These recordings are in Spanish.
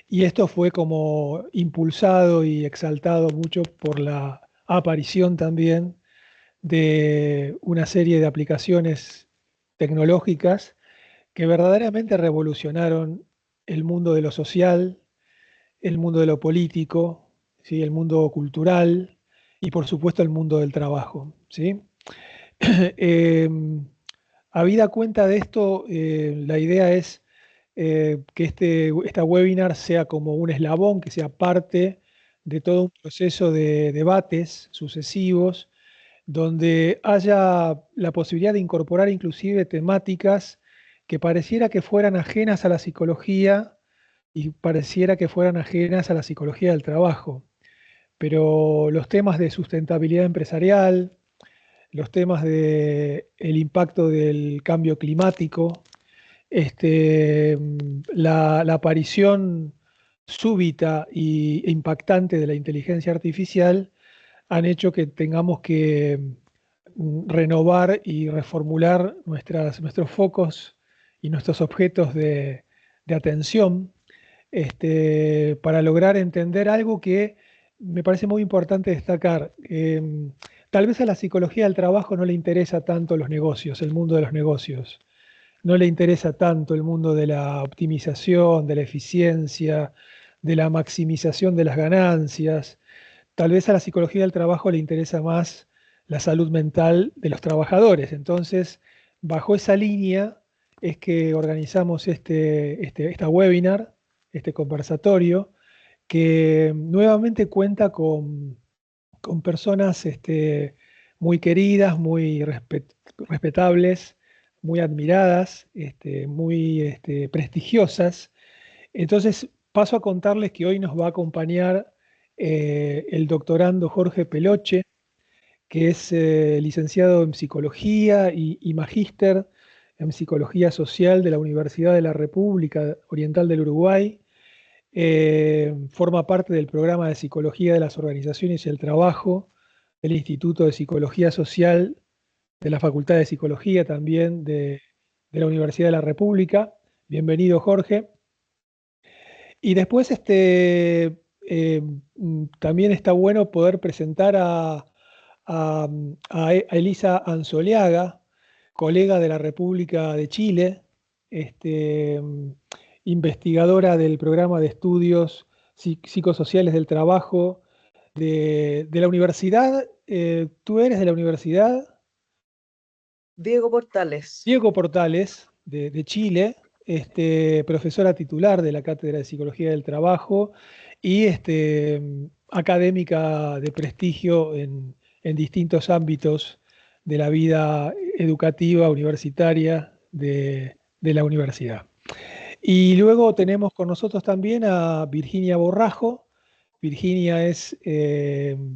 Y esto fue como impulsado y exaltado mucho por la aparición también de una serie de aplicaciones tecnológicas que verdaderamente revolucionaron el mundo de lo social, el mundo de lo político, ¿sí? El mundo cultural y por supuesto el mundo del trabajo, ¿sí? Eh, Habida cuenta de esto, la idea es que esta webinar sea como un eslabón, que sea parte de todo un proceso de debates sucesivos, donde haya la posibilidad de incorporar inclusive temáticas que pareciera que fueran ajenas a la psicología y pareciera que fueran ajenas a la psicología del trabajo. Pero los temas de sustentabilidad empresarial, los temas de el impacto del cambio climático, la aparición súbita e impactante de la inteligencia artificial han hecho que tengamos que renovar y reformular nuestros focos y nuestros objetos de atención, para lograr entender algo que me parece muy importante destacar. Tal vez a la psicología del trabajo no le interesa tanto los negocios, el mundo de los negocios. No le interesa tanto el mundo de la optimización, de la eficiencia, de la maximización de las ganancias. Tal vez a la psicología del trabajo le interesa más la salud mental de los trabajadores. Entonces, bajo esa línea es que organizamos esta webinar, este conversatorio, que nuevamente cuenta con personas muy queridas, muy respetables, muy admiradas, muy prestigiosas. Entonces, paso a contarles que hoy nos va a acompañar el doctorando Jorge Peloche, que es licenciado en psicología y magíster en psicología social de la Universidad de la República Oriental del Uruguay. Forma parte del programa de Psicología de las Organizaciones y el Trabajo del Instituto de Psicología Social de la Facultad de Psicología también de la Universidad de la República. Bienvenido, Jorge. Y después también está bueno poder presentar a Elisa Anzoliaga, colega de la República de Chile, este, investigadora del programa de estudios psicosociales del trabajo de la universidad. ¿Tú eres de la universidad? Diego Portales. Diego Portales, de Chile, profesora titular de la Cátedra de Psicología del Trabajo y académica de prestigio en distintos ámbitos de la vida educativa universitaria de la universidad. Y luego tenemos con nosotros también a Virginia Borrajo. Virginia es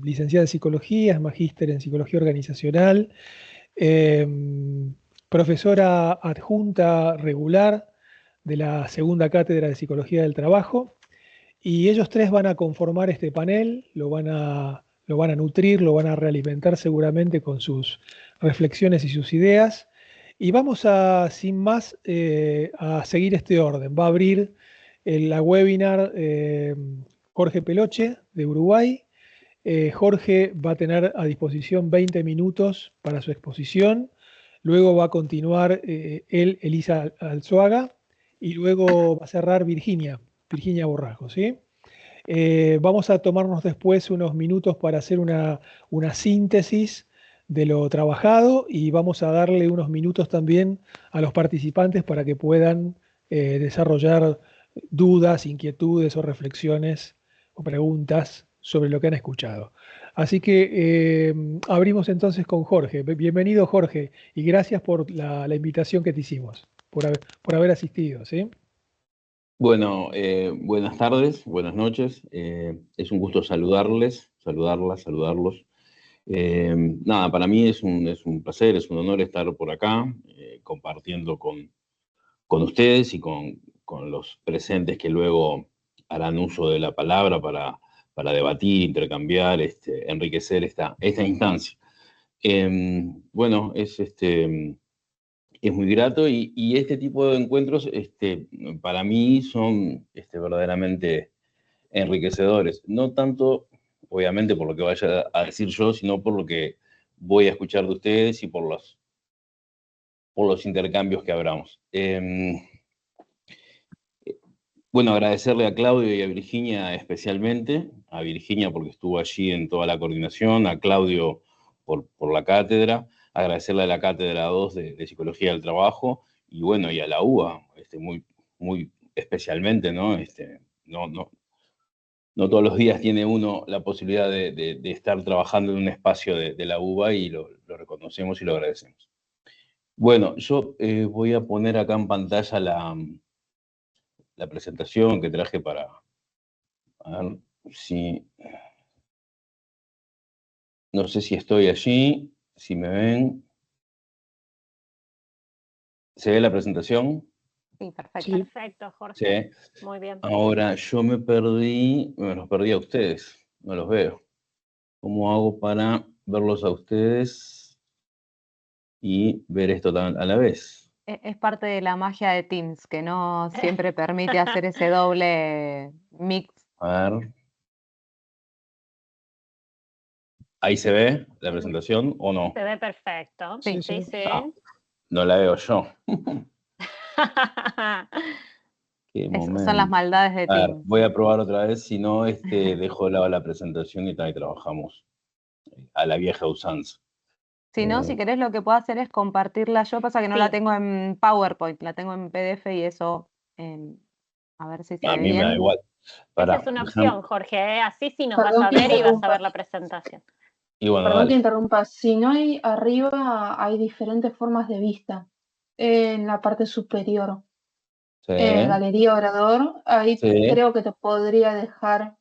licenciada en Psicología, es magíster en Psicología Organizacional, eh, profesora adjunta regular de la segunda cátedra de Psicología del Trabajo, y ellos tres van a conformar este panel, lo van a nutrir, lo van a realimentar seguramente con sus reflexiones y sus ideas. Y vamos a, sin más, a seguir este orden. Va a abrir la webinar Jorge Peloche, de Uruguay. Jorge va a tener a disposición 20 minutos para su exposición. Luego va a continuar Elisa Alzuaga, y luego va a cerrar Virginia Borrajo, ¿sí? Vamos a tomarnos después unos minutos para hacer una síntesis de lo trabajado, y vamos a darle unos minutos también a los participantes para que puedan desarrollar dudas, inquietudes o reflexiones o preguntas sobre lo que han escuchado. Así que abrimos entonces con Jorge. Bienvenido, Jorge, y gracias por la invitación que te hicimos, por haber asistido, ¿sí? Bueno, buenas tardes, buenas noches. Es un gusto saludarlas, saludarlos. Nada, para mí es un placer, es un honor estar por acá, compartiendo con ustedes y con los presentes que luego harán uso de la palabra para debatir, intercambiar, enriquecer esta instancia. Bueno, es muy grato y este tipo de encuentros para mí son verdaderamente enriquecedores. No tanto, obviamente, por lo que vaya a decir yo, sino por lo que voy a escuchar de ustedes y por los intercambios que abramos. Bueno, agradecerle a Claudio y a Virginia especialmente, a Virginia porque estuvo allí en toda la coordinación, a Claudio por la cátedra, agradecerle a la cátedra 2 de Psicología del Trabajo, y bueno, y a la UBA, muy, muy especialmente, ¿no? No todos los días tiene uno la posibilidad de estar trabajando en un espacio de la UBA y lo reconocemos y lo agradecemos. Bueno, yo voy a poner acá en pantalla la presentación que traje para... A ver si... No sé si estoy allí, si me ven. ¿Se ve la presentación? Sí, perfecto. Sí. Perfecto, Jorge. Sí. Muy bien. Ahora, yo me los perdí a ustedes, no los veo. ¿Cómo hago para verlos a ustedes y ver esto a la vez? Es parte de la magia de Teams, que no siempre permite hacer ese doble mix. A ver. ¿Ahí se ve la presentación o no? Se ve perfecto. Sí, Sí, sí. sí. Ah, no la veo yo. Qué Son las momento. maldades de A ver, Teams. voy a probar otra vez, si no, dejo de lado la presentación y trabajamos a la vieja usanza. Si no, si querés, lo que puedo hacer es compartirla yo. Pasa que no la Sí. tengo en PowerPoint, la tengo en PDF y eso, a ver si se A ve mí me da bien. igual. Esa es una opción, Jorge, ¿eh? Así sí nos vas Perdón a que ver y vas a interrumpa. ver la presentación. Y bueno, Perdón que dale. interrumpa. Si no hay arriba, hay diferentes formas de vista. En la parte superior, Sí, galería orador, ahí sí. creo que te podría dejar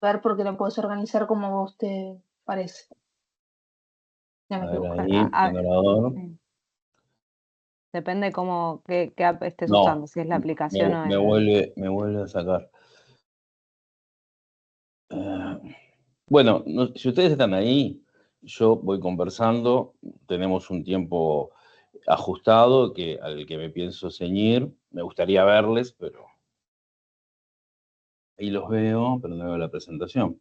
ver porque lo puedes organizar como a vos te parece. Ya me A ver equivoqué. ahí, generador. Sí. Depende qué app estés No, usando, si es la aplicación o me vuelve a sacar. Bueno, si ustedes están ahí, yo voy conversando, tenemos un tiempo ajustado al que me pienso ceñir. Me gustaría verles, pero ahí los veo, pero no veo la presentación.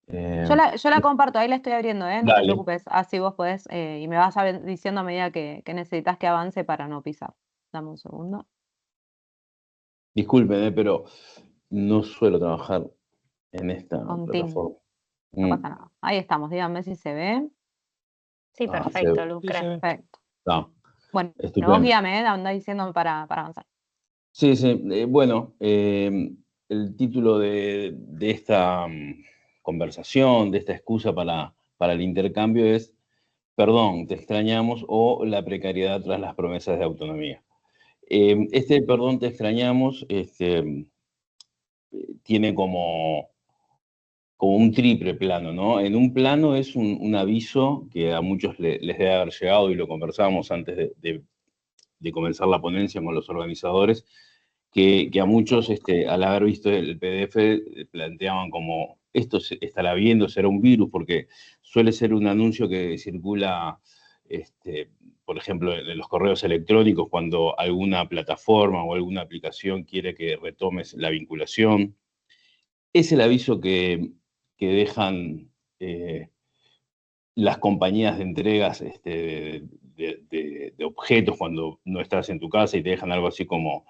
Yo la comparto, ahí la estoy abriendo, no te Dale. preocupes, así vos podés, y me vas diciendo a medida que necesitas que avance para no pisar. Dame un segundo. Disculpen, pero no suelo trabajar en esta Con Teams, plataforma. no pasa nada. Ahí estamos, díganme si se ve. Sí, perfecto, Luz. Sí, se ve. Perfecto. No, Bueno, estupendo. vos guíame, andá diciéndome para avanzar. Sí, sí. Bueno, el título de esta conversación, de esta excusa para el intercambio es Perdón, te extrañamos o la precariedad tras las promesas de autonomía. Perdón, te extrañamos, tiene como un triple plano, ¿no? En un plano es un aviso que a muchos les debe haber llegado y lo conversamos antes de comenzar la ponencia con los organizadores, que a muchos, al haber visto el PDF, planteaban como, esto estará viendo, será un virus, porque suele ser un anuncio que circula, por ejemplo, en los correos electrónicos, cuando alguna plataforma o alguna aplicación quiere que retomes la vinculación. Es el aviso que dejan las compañías de entregas de objetos cuando no estás en tu casa y te dejan algo así como,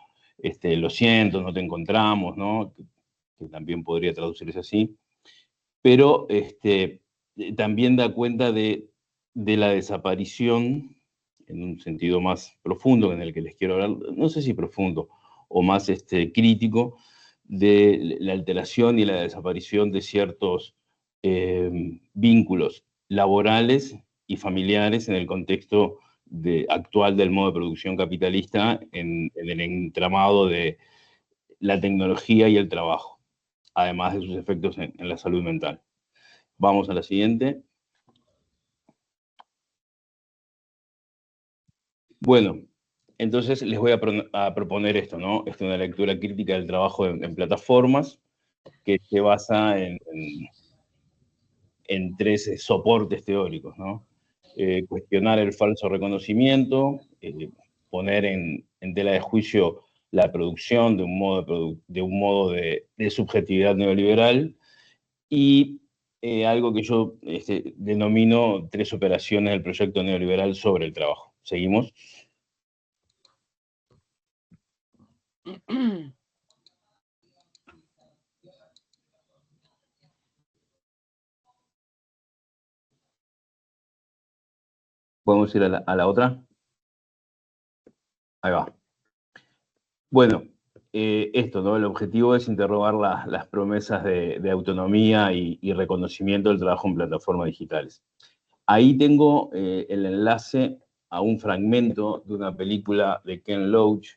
lo siento, no te encontramos, ¿no? Que también podría traducirse así. Pero también da cuenta de la desaparición, en un sentido más profundo, en el que les quiero hablar, no sé si profundo, o más crítico, de la alteración y la desaparición de ciertos vínculos laborales y familiares en el contexto actual del modo de producción capitalista en el entramado de la tecnología y el trabajo, además de sus efectos en la salud mental. Vamos a la siguiente. Bueno, entonces les voy a proponer esto, ¿no? Es una lectura crítica del trabajo en plataformas que se basa en tres soportes teóricos, ¿no? Cuestionar el falso reconocimiento, poner en tela de juicio la producción de un modo de subjetividad neoliberal y algo que yo denomino 3 operaciones del proyecto neoliberal sobre el trabajo. ¿Seguimos? ¿Podemos ir a la otra? Ahí va. Bueno, esto, ¿no? El objetivo es interrogar las promesas de autonomía y reconocimiento del trabajo en plataformas digitales. Ahí tengo el enlace a un fragmento de una película de Ken Loach,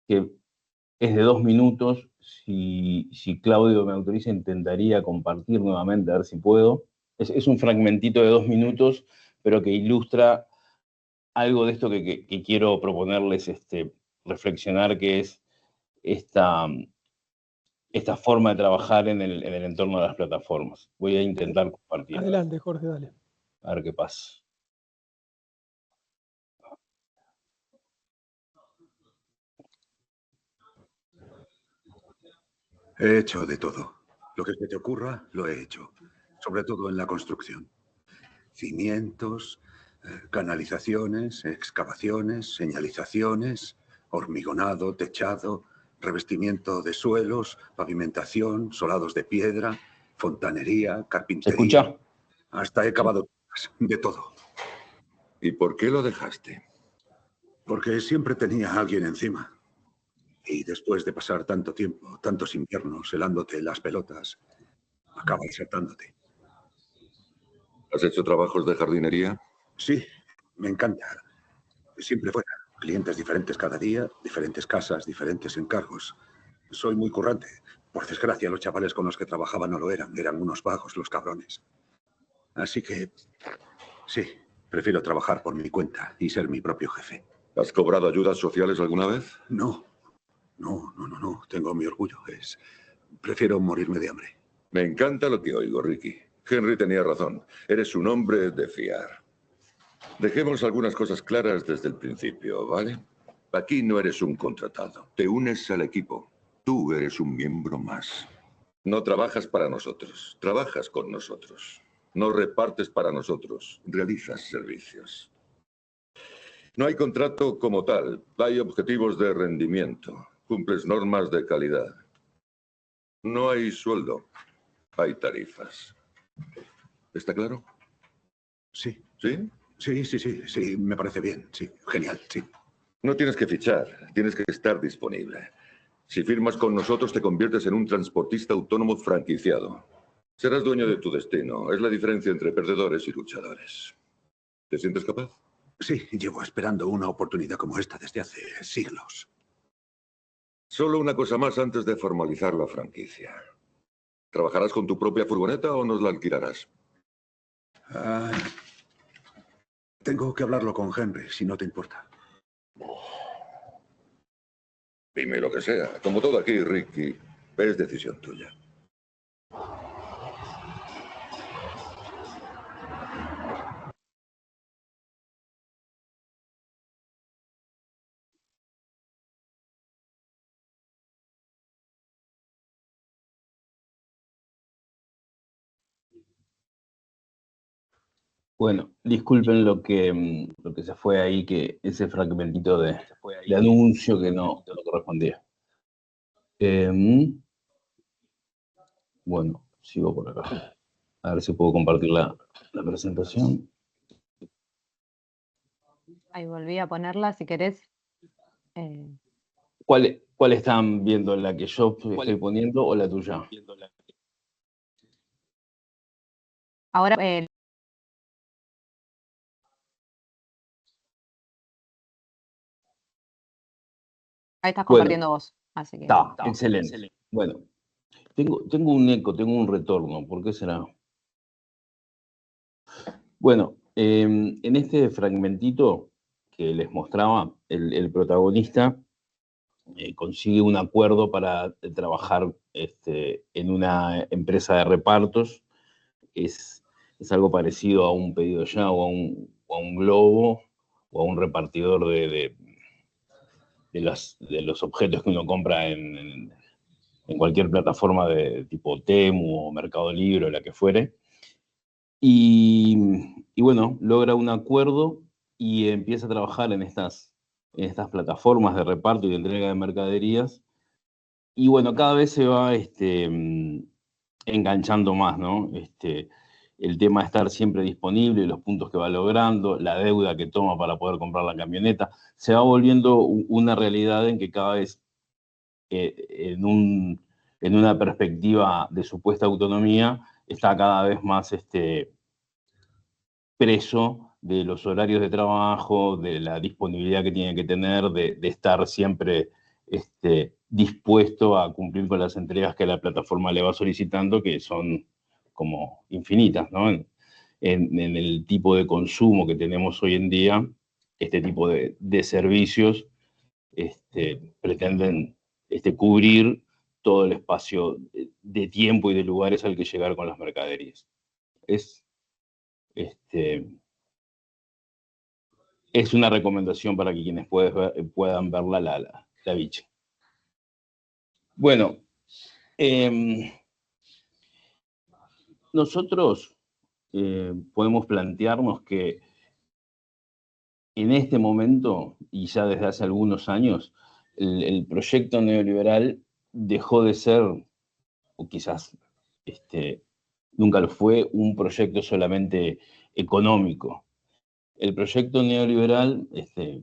que es de 2 minutos. Si Claudio me autoriza, intentaría compartir nuevamente, a ver si puedo. Es un fragmentito de 2 minutos, pero que ilustra algo de esto que quiero proponerles reflexionar, que es esta forma de trabajar en el entorno de las plataformas. Voy a intentar compartir. Adelante, Jorge, dale. A ver qué pasa. He hecho de todo. Lo que se te ocurra, lo he hecho. Sobre todo en la construcción. Cimientos, canalizaciones, excavaciones, señalizaciones, hormigonado, techado, revestimiento de suelos, pavimentación, solados de piedra, fontanería, carpintería. ¿Se escucha? Hasta he cavado de todo. ¿Y por qué lo dejaste? Porque siempre tenía a alguien encima. Y después de pasar tanto tiempo, tantos inviernos, helándote las pelotas, acabas hartándote. ¿Has hecho trabajos de jardinería? Sí, me encanta. Siempre fuera. Clientes diferentes cada día, diferentes casas, diferentes encargos. Soy muy currante. Por desgracia, los chavales con los que trabajaba no lo eran. Eran unos vagos, los cabrones. Así que, sí, prefiero trabajar por mi cuenta y ser mi propio jefe. ¿Has cobrado ayudas sociales alguna vez? No. Tengo mi orgullo. Prefiero morirme de hambre. Me encanta lo que oigo, Ricky. Henry tenía razón. Eres un hombre de fiar. Dejemos algunas cosas claras desde el principio, ¿vale? Aquí no eres un contratado. Te unes al equipo. Tú eres un miembro más. No trabajas para nosotros. Trabajas con nosotros. No repartes para nosotros. Realizas servicios. No hay contrato como tal. Hay objetivos de rendimiento. Cumples normas de calidad. No hay sueldo. Hay tarifas. ¿Está claro? Sí. ¿Sí? Sí, me parece bien. Sí, genial, sí. No tienes que fichar, tienes que estar disponible. Si firmas con nosotros, te conviertes en un transportista autónomo franquiciado. Serás dueño de tu destino. Es la diferencia entre perdedores y luchadores. ¿Te sientes capaz? Sí, llevo esperando una oportunidad como esta desde hace siglos. Solo una cosa más antes de formalizar la franquicia. ¿Trabajarás con tu propia furgoneta o nos la alquilarás? Tengo que hablarlo con Henry, si no te importa. Dime lo que sea. Como todo aquí, Ricky, es decisión tuya. Bueno, disculpen lo que se fue ahí, que ese fragmentito de anuncio que no correspondía. Bueno, sigo por acá. A ver si puedo compartir la presentación. Ahí volví a ponerla, si querés. ¿Cuál están viendo? ¿La que yo estoy poniendo o la tuya? Ahora, ahí estás compartiendo vos, así que... Está, excelente. Bueno, tengo un eco, tengo un retorno. ¿Por qué será? Bueno, en este fragmentito que les mostraba, el protagonista consigue un acuerdo para trabajar en una empresa de repartos. Es algo parecido a un Pedido Ya o a un Globo o a un repartidor de los objetos que uno compra en cualquier plataforma de tipo Temu o Mercado Libre o la que fuere. Y bueno, logra un acuerdo y empieza a trabajar en estas plataformas de reparto y de entrega de mercaderías. Y bueno, cada vez se va enganchando más, ¿no? El tema de estar siempre disponible, los puntos que va logrando, la deuda que toma para poder comprar la camioneta, se va volviendo una realidad en que cada vez, en una perspectiva de supuesta autonomía, está cada vez más preso de los horarios de trabajo, de la disponibilidad que tiene que tener, de estar siempre dispuesto a cumplir con las entregas que la plataforma le va solicitando, que son como infinitas, ¿no? En el tipo de consumo que tenemos hoy en día, este tipo de servicios pretenden cubrir todo el espacio de tiempo y de lugares al que llegar con las mercaderías. Es una recomendación para que quienes puedan verla la biche. Bueno, nosotros podemos plantearnos que en este momento, y ya desde hace algunos años, el proyecto neoliberal dejó de ser, o quizás nunca lo fue, un proyecto solamente económico. El proyecto neoliberal,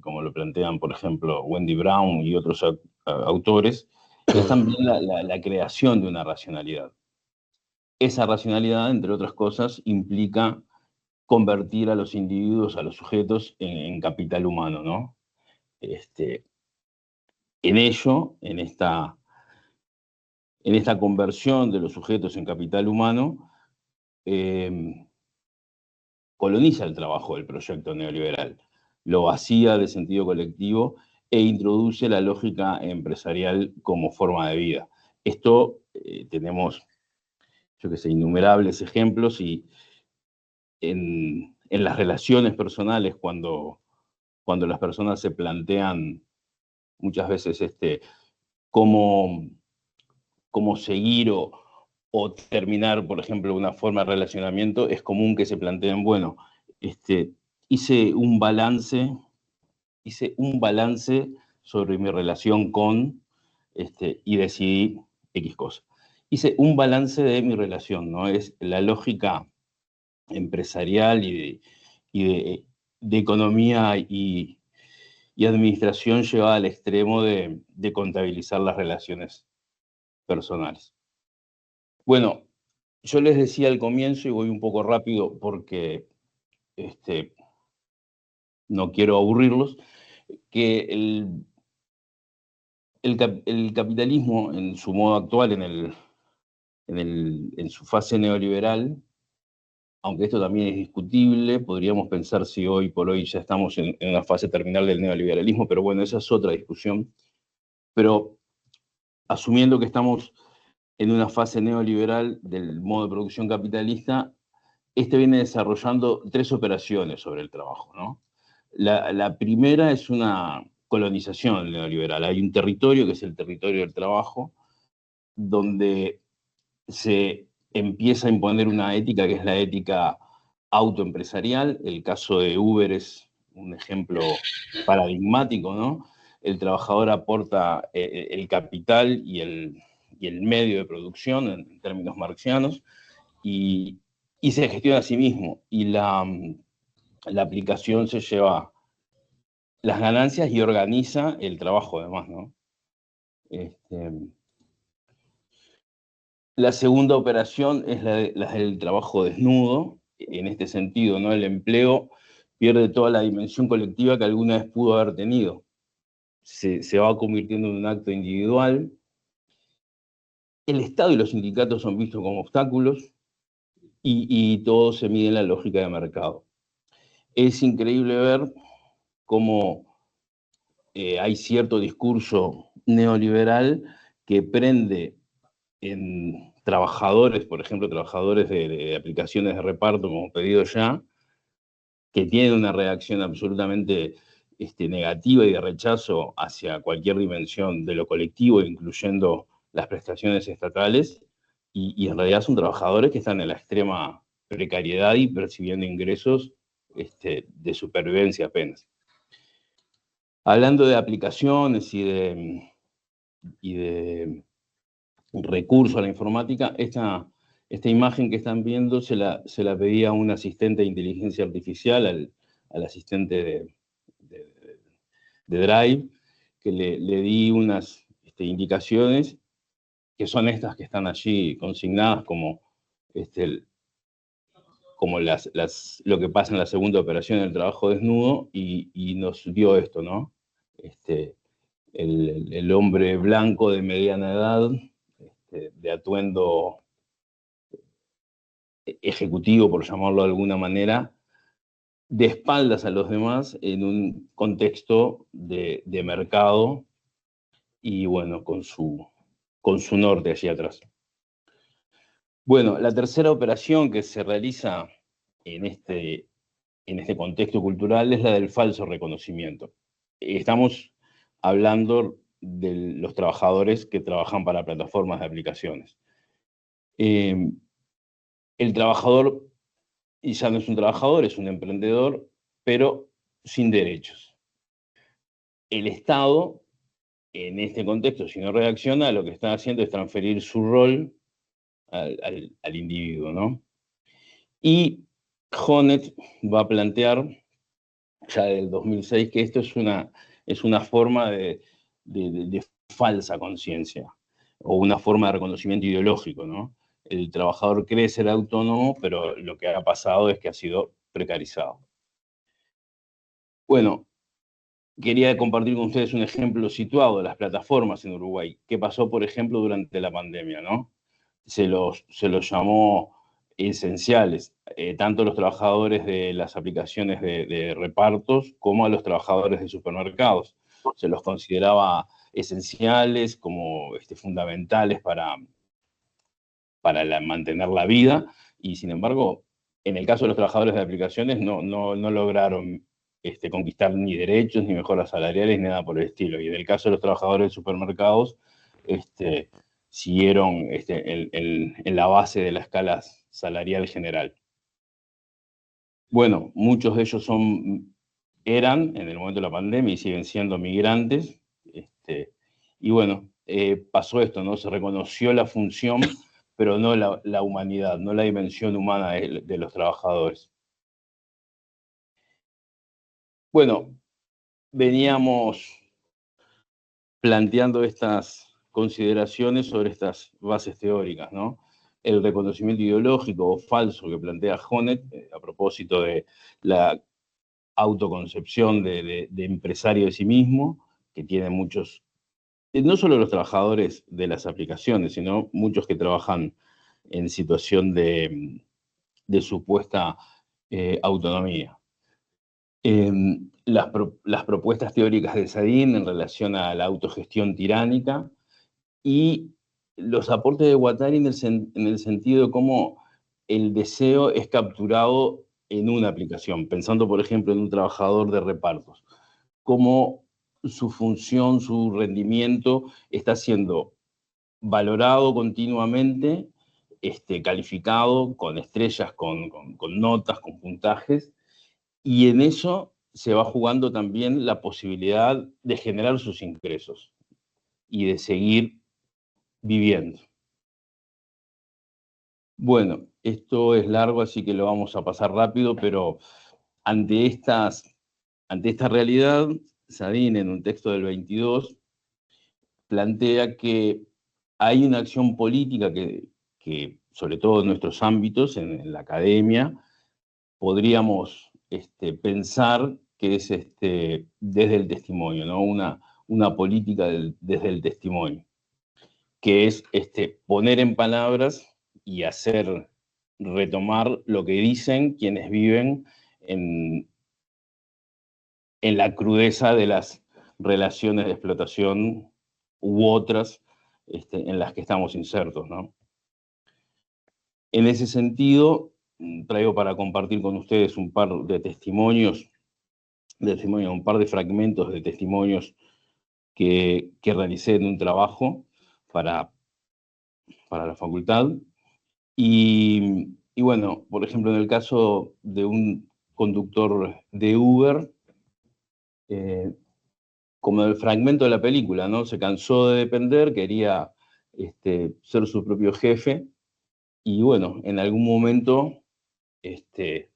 como lo plantean, por ejemplo, Wendy Brown y otros autores, es también la creación de una racionalidad. Esa racionalidad, entre otras cosas, implica convertir a los individuos, a los sujetos, en capital humano, ¿no? En ello, en esta conversión de los sujetos en capital humano, coloniza el trabajo del proyecto neoliberal, lo vacía de sentido colectivo e introduce la lógica empresarial como forma de vida. Esto tenemos, yo qué sé, innumerables ejemplos, y en las relaciones personales, cuando las personas se plantean muchas veces cómo seguir o terminar, por ejemplo, una forma de relacionamiento, es común que se planteen, bueno, hice un balance sobre mi relación con, y decidí X cosa. Hice un balance de mi relación, ¿no? Es la lógica empresarial y de economía y administración llevada al extremo de contabilizar las relaciones personales. Bueno, yo les decía al comienzo, y voy un poco rápido porque no quiero aburrirlos, que el capitalismo en su modo actual, en su fase neoliberal, aunque esto también es discutible, podríamos pensar si hoy por hoy ya estamos en una fase terminal del neoliberalismo, pero bueno, esa es otra discusión. Pero asumiendo que estamos en una fase neoliberal del modo de producción capitalista, viene desarrollando 3 operaciones sobre el trabajo, ¿no? La primera es una colonización neoliberal. Hay un territorio, que es el territorio del trabajo, donde se empieza a imponer una ética que es la ética autoempresarial. El caso de Uber es un ejemplo paradigmático, ¿no? El trabajador aporta el capital y el medio de producción en términos marxianos, y se gestiona a sí mismo, y la aplicación se lleva las ganancias y organiza el trabajo además, ¿no? La segunda operación es la del trabajo desnudo. En este sentido, ¿no? El empleo pierde toda la dimensión colectiva que alguna vez pudo haber tenido. Se va convirtiendo en un acto individual. El Estado y los sindicatos son vistos como obstáculos, y todo se mide en la lógica de mercado. Es increíble ver cómo hay cierto discurso neoliberal que prende en trabajadores, por ejemplo, trabajadores de aplicaciones de reparto como Pedido Ya, que tienen una reacción absolutamente negativa y de rechazo hacia cualquier dimensión de lo colectivo, incluyendo las prestaciones estatales, y en realidad son trabajadores que están en la extrema precariedad y percibiendo ingresos de supervivencia apenas. Hablando de aplicaciones y de recursos a la informática, esta imagen que están viendo se la pedí a un asistente de inteligencia artificial, al asistente de Drive, que le di unas indicaciones que son estas que están allí consignadas como, como lo que pasa en la segunda operación del trabajo desnudo, y nos dio esto, ¿no? El hombre blanco de mediana edad, de atuendo ejecutivo, por llamarlo de alguna manera, de espaldas a los demás en un contexto de mercado y, bueno, con su norte allí atrás. Bueno, la tercera operación que se realiza en este contexto cultural es la del falso reconocimiento. Estamos hablando de los trabajadores que trabajan para plataformas de aplicaciones. El trabajador ya no es un trabajador, es un emprendedor, pero sin derechos. El Estado, en este contexto, si no reacciona, lo que está haciendo es transferir su rol al individuo, ¿no? Y Honneth va a plantear, ya del 2006, que esto es una forma de falsa conciencia, o una forma de reconocimiento ideológico, ¿no? El trabajador cree ser autónomo, pero lo que ha pasado es que ha sido precarizado. Bueno, quería compartir con ustedes un ejemplo situado de las plataformas en Uruguay. ¿Qué pasó, por ejemplo, durante la pandemia, ¿no? Se los llamó esenciales, tanto a los trabajadores de las aplicaciones de repartos como a los trabajadores de supermercados. Se los consideraba esenciales, como fundamentales para mantener la vida, y sin embargo, en el caso de los trabajadores de aplicaciones no lograron conquistar ni derechos, ni mejoras salariales, ni nada por el estilo. Y en el caso de los trabajadores de supermercados, siguieron en la base de la escala salarial general. Bueno, muchos de ellos eran, en el momento de la pandemia, y siguen siendo migrantes, y bueno, pasó esto, ¿no? Se reconoció la función, pero no la humanidad, no la dimensión humana de los trabajadores. Bueno, veníamos planteando estas consideraciones sobre estas bases teóricas, ¿no? El reconocimiento ideológico o falso que plantea Honneth, a propósito de la autoconcepción de empresario de sí mismo, que tiene muchos, no solo los trabajadores de las aplicaciones, sino muchos que trabajan en situación de supuesta autonomía. Las propuestas teóricas de Sadin en relación a la autogestión tiránica y los aportes de Guattari en el sentido de cómo el deseo es capturado en una aplicación, pensando por ejemplo en un trabajador de repartos, cómo su función, su rendimiento está siendo valorado continuamente, calificado con estrellas, con notas, con puntajes, y en eso se va jugando también la posibilidad de generar sus ingresos y de seguir viviendo. Bueno, esto es largo, así que lo vamos a pasar rápido, pero ante esta realidad, Sadin, en un texto del 22, plantea que hay una acción política que sobre todo en nuestros ámbitos, en la academia, podríamos pensar que es desde el testimonio, ¿no? Una política desde el testimonio, que es poner en palabras y hacer retomar lo que dicen quienes viven en la crudeza de las relaciones de explotación u otras en las que estamos insertos, ¿no? En ese sentido, traigo para compartir con ustedes un par de testimonios testimonios, un par de fragmentos de testimonios que realicé en un trabajo para la facultad. Y bueno, por ejemplo, en el caso de un conductor de Uber, como el fragmento de la película, ¿no? Se cansó de depender, quería ser su propio jefe, y bueno, en algún momento este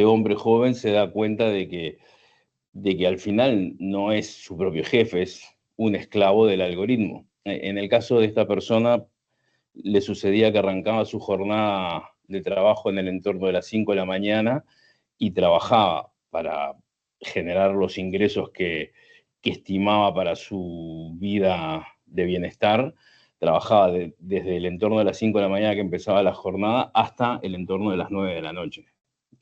hombre joven se da cuenta de que al final no es su propio jefe, es un esclavo del algoritmo. En el caso de esta persona, le sucedía que arrancaba su jornada de trabajo en el entorno de las 5 de la mañana y trabajaba para generar los ingresos que estimaba para su vida de bienestar. Trabajaba desde el entorno de las 5 de la mañana que empezaba la jornada hasta el entorno de las 9 de la noche.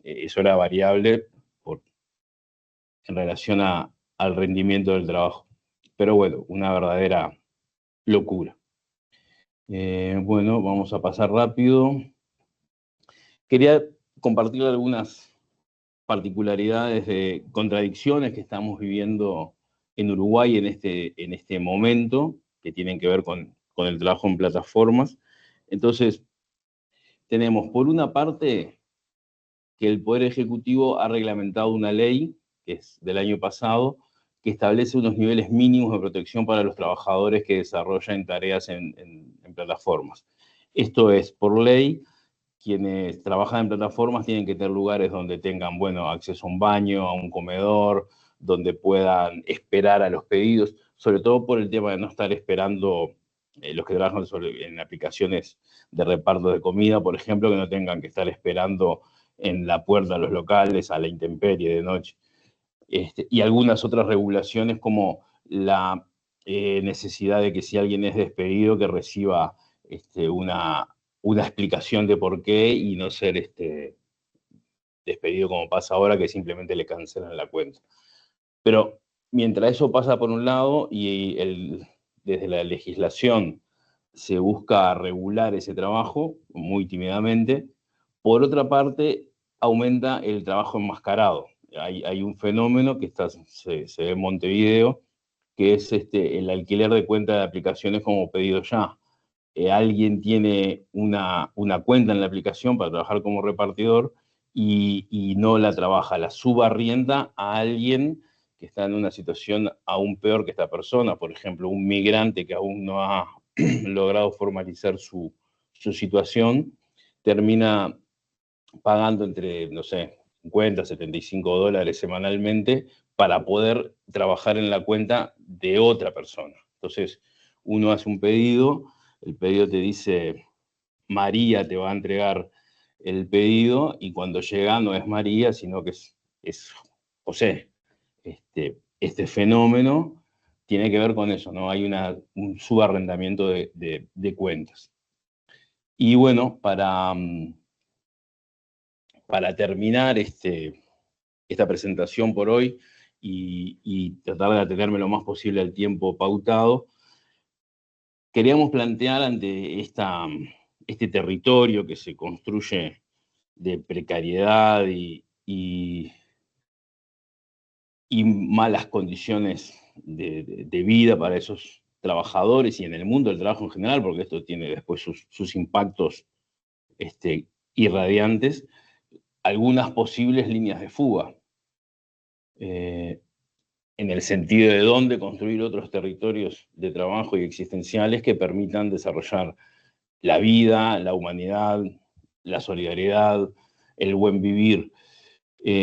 Eso era variable en relación al rendimiento del trabajo. Pero bueno, una verdadera locura. Bueno, vamos a pasar rápido. Quería compartir algunas particularidades de contradicciones que estamos viviendo en Uruguay en este momento, que tienen que ver con el trabajo en plataformas. Entonces, tenemos por una parte que el Poder Ejecutivo ha reglamentado una ley, que es del año pasado, que establece unos niveles mínimos de protección para los trabajadores que desarrollan tareas en plataformas. Esto es, por ley, quienes trabajan en plataformas tienen que tener lugares donde tengan, bueno, acceso a un baño, a un comedor, donde puedan esperar a los pedidos, sobre todo por el tema de no estar esperando los que trabajan en aplicaciones de reparto de comida, por ejemplo, que no tengan que estar esperando en la puerta de los locales a la intemperie de noche. Y algunas otras regulaciones como la necesidad de que si alguien es despedido que reciba una explicación de por qué y no ser despedido como pasa ahora, que simplemente le cancelan la cuenta. Pero mientras eso pasa por un lado y desde la legislación se busca regular ese trabajo muy tímidamente, por otra parte aumenta el trabajo enmascarado. Hay un fenómeno que se ve en Montevideo, que es el alquiler de cuenta de aplicaciones como Pedido Ya. Alguien tiene una cuenta en la aplicación para trabajar como repartidor y no la trabaja, la subarrienda a alguien que está en una situación aún peor que esta persona, por ejemplo, un migrante que aún no ha logrado formalizar su situación, termina pagando entre, no sé, 50, $75 semanalmente para poder trabajar en la cuenta de otra persona. Entonces, uno hace un pedido, el pedido te dice, María te va a entregar el pedido, y cuando llega no es María, sino que es José. Este fenómeno tiene que ver con eso, ¿no? Hay un subarrendamiento de cuentas. Y bueno, para terminar esta presentación por hoy y tratar de atenerme lo más posible al tiempo pautado, queríamos plantear ante este territorio que se construye de precariedad y malas condiciones de vida para esos trabajadores y en el mundo del trabajo en general, porque esto tiene después sus impactos irradiantes, algunas posibles líneas de fuga, en el sentido de dónde construir otros territorios de trabajo y existenciales que permitan desarrollar la vida, la humanidad, la solidaridad, el buen vivir.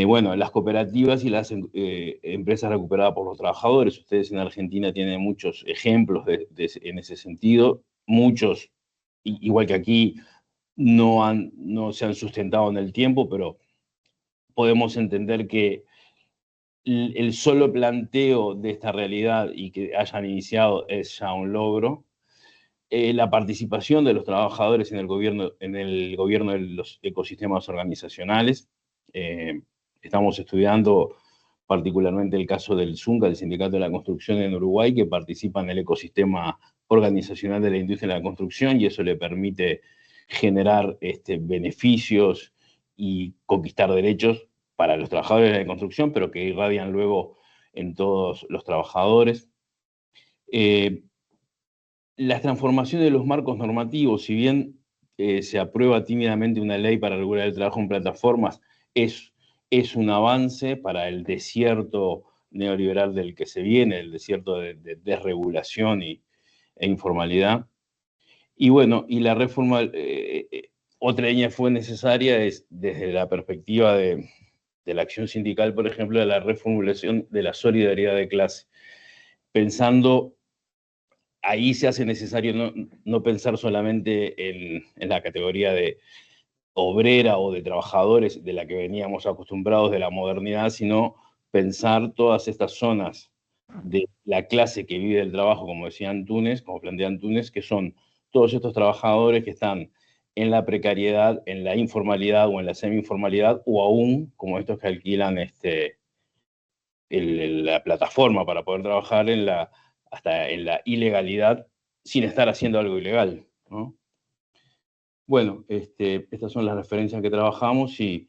Bueno, las cooperativas y las empresas recuperadas por los trabajadores. Ustedes en Argentina tienen muchos ejemplos en ese sentido. Muchos, igual que aquí, no se han sustentado en el tiempo, pero podemos entender que el solo planteo de esta realidad y que hayan iniciado es ya un logro. La participación de los trabajadores en el gobierno de los ecosistemas organizacionales. Estamos estudiando particularmente el caso del ZUNCA, del Sindicato de la Construcción en Uruguay, que participa en el ecosistema organizacional de la industria de la construcción, y eso le permite generar beneficios y conquistar derechos para los trabajadores de la construcción, pero que irradian luego en todos los trabajadores. Las transformaciones de los marcos normativos, si bien se aprueba tímidamente una ley para regular el trabajo en plataformas, es un avance para el desierto neoliberal del que se viene, el desierto de desregulación e informalidad. Y bueno, y la reforma, otra línea fue necesaria es desde la perspectiva de la acción sindical, por ejemplo, de la reformulación de la solidaridad de clase, pensando. Ahí se hace necesario no pensar solamente en la categoría de obrera o de trabajadores de la que veníamos acostumbrados de la modernidad, sino pensar todas estas zonas de la clase que vive del trabajo, como decía Antunes, como plantea Antunes, que son todos estos trabajadores que están en la precariedad, en la informalidad o en la semi-informalidad, o aún como estos que alquilan la plataforma para poder trabajar hasta en la ilegalidad sin estar haciendo algo ilegal, ¿no? Bueno, estas son las referencias que trabajamos y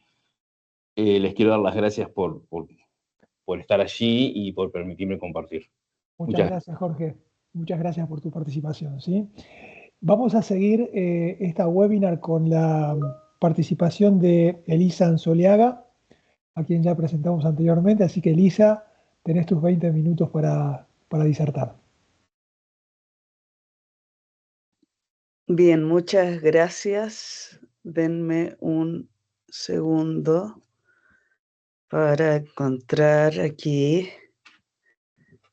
les quiero dar las gracias por estar allí y por permitirme compartir. Muchas gracias, Jorge. Muchas gracias por tu participación, ¿sí? Vamos a seguir esta webinar con la participación de Elisa Anzoliaga, a quien ya presentamos anteriormente. Así que, Elisa, tenés tus 20 minutos para disertar. Bien, muchas gracias. Denme un segundo para encontrar aquí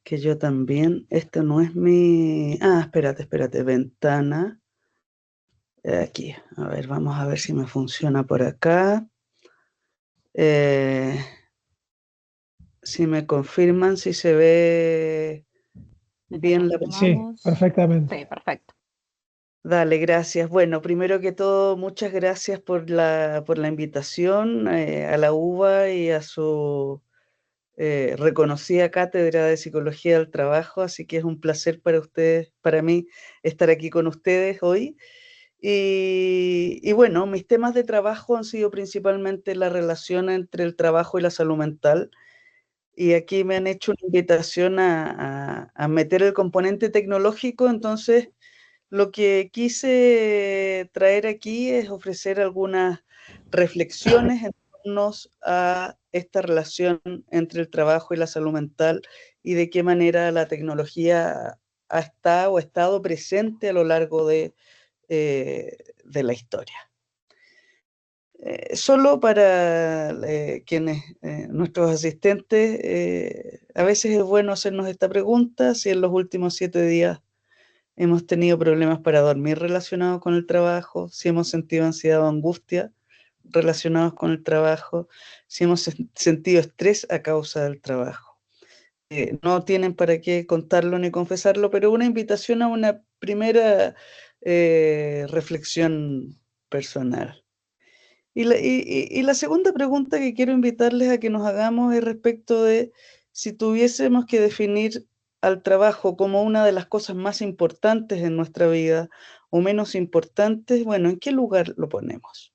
que yo también, esto no es mi... Ah, espérate, ventana. Aquí, a ver, vamos a ver si me funciona por acá. Si me confirman si se ve bien la Sí, presentación. perfectamente. Sí, perfecto. Dale, gracias. Bueno, primero que todo, muchas gracias por la invitación a la UBA y a su reconocida cátedra de Psicología del Trabajo, así que es un placer para ustedes, para mí, estar aquí con ustedes hoy. Y bueno, mis temas de trabajo han sido principalmente la relación entre el trabajo y la salud mental. Y aquí me han hecho una invitación a meter el componente tecnológico, entonces lo que quise traer aquí es ofrecer algunas reflexiones en torno a esta relación entre el trabajo y la salud mental y de qué manera la tecnología ha estado presente a lo largo de la historia. Solo para quienes, nuestros asistentes, a veces es bueno hacernos esta pregunta: si en los últimos 7 días hemos tenido problemas para dormir relacionados con el trabajo, si hemos sentido ansiedad o angustia relacionados con el trabajo, si hemos sentido estrés a causa del trabajo. No tienen para qué contarlo ni confesarlo, pero una invitación a una primera reflexión personal. Y la segunda pregunta que quiero invitarles a que nos hagamos es respecto de si tuviésemos que definir al trabajo como una de las cosas más importantes en nuestra vida o menos importantes, bueno, ¿en qué lugar lo ponemos?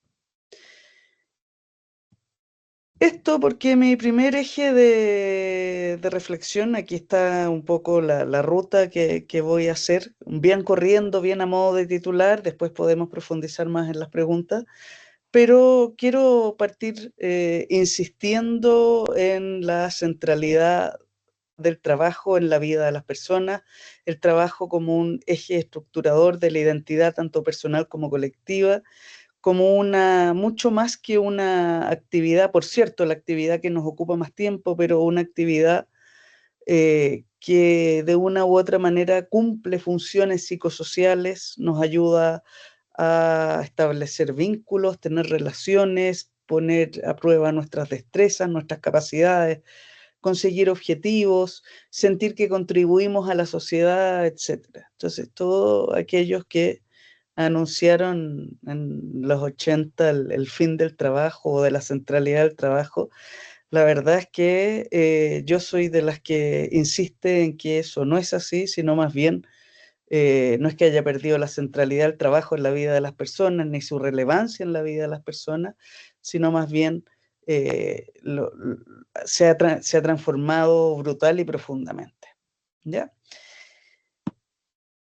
Esto porque mi primer eje de reflexión, aquí está un poco la ruta que voy a hacer, bien corriendo, bien a modo de titular, después podemos profundizar más en las preguntas. Pero quiero partir insistiendo en la centralidad del trabajo en la vida de las personas, el trabajo como un eje estructurador de la identidad tanto personal como colectiva, como mucho más que una actividad, por cierto, la actividad que nos ocupa más tiempo, pero una actividad que de una u otra manera cumple funciones psicosociales, nos ayuda a establecer vínculos, tener relaciones, poner a prueba nuestras destrezas, nuestras capacidades, conseguir objetivos, sentir que contribuimos a la sociedad, etc. Entonces, todos aquellos que anunciaron en los 80 el fin del trabajo o de la centralidad del trabajo, la verdad es que yo soy de las que insiste en que eso no es así, sino más bien no es que haya perdido la centralidad del trabajo en la vida de las personas, ni su relevancia en la vida de las personas, sino más bien se ha transformado brutal y profundamente. ¿Ya?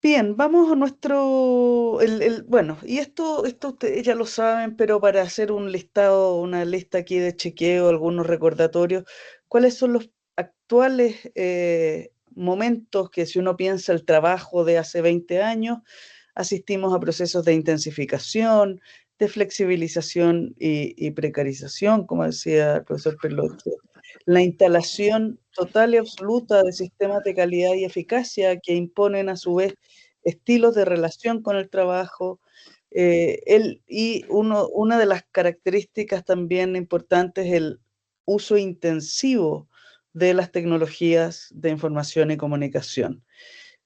Bien, vamos a nuestro, bueno, y esto ustedes ya lo saben, pero para hacer un listado, una lista aquí de chequeo, algunos recordatorios, ¿cuáles son los actuales momentos que si uno piensa el trabajo de hace 20 años, asistimos a procesos de intensificación, de flexibilización y precarización, como decía el profesor Peloche, la instalación total y absoluta de sistemas de calidad y eficacia que imponen a su vez estilos de relación con el trabajo. Una de las características también importantes es el uso intensivo de las tecnologías de información y comunicación.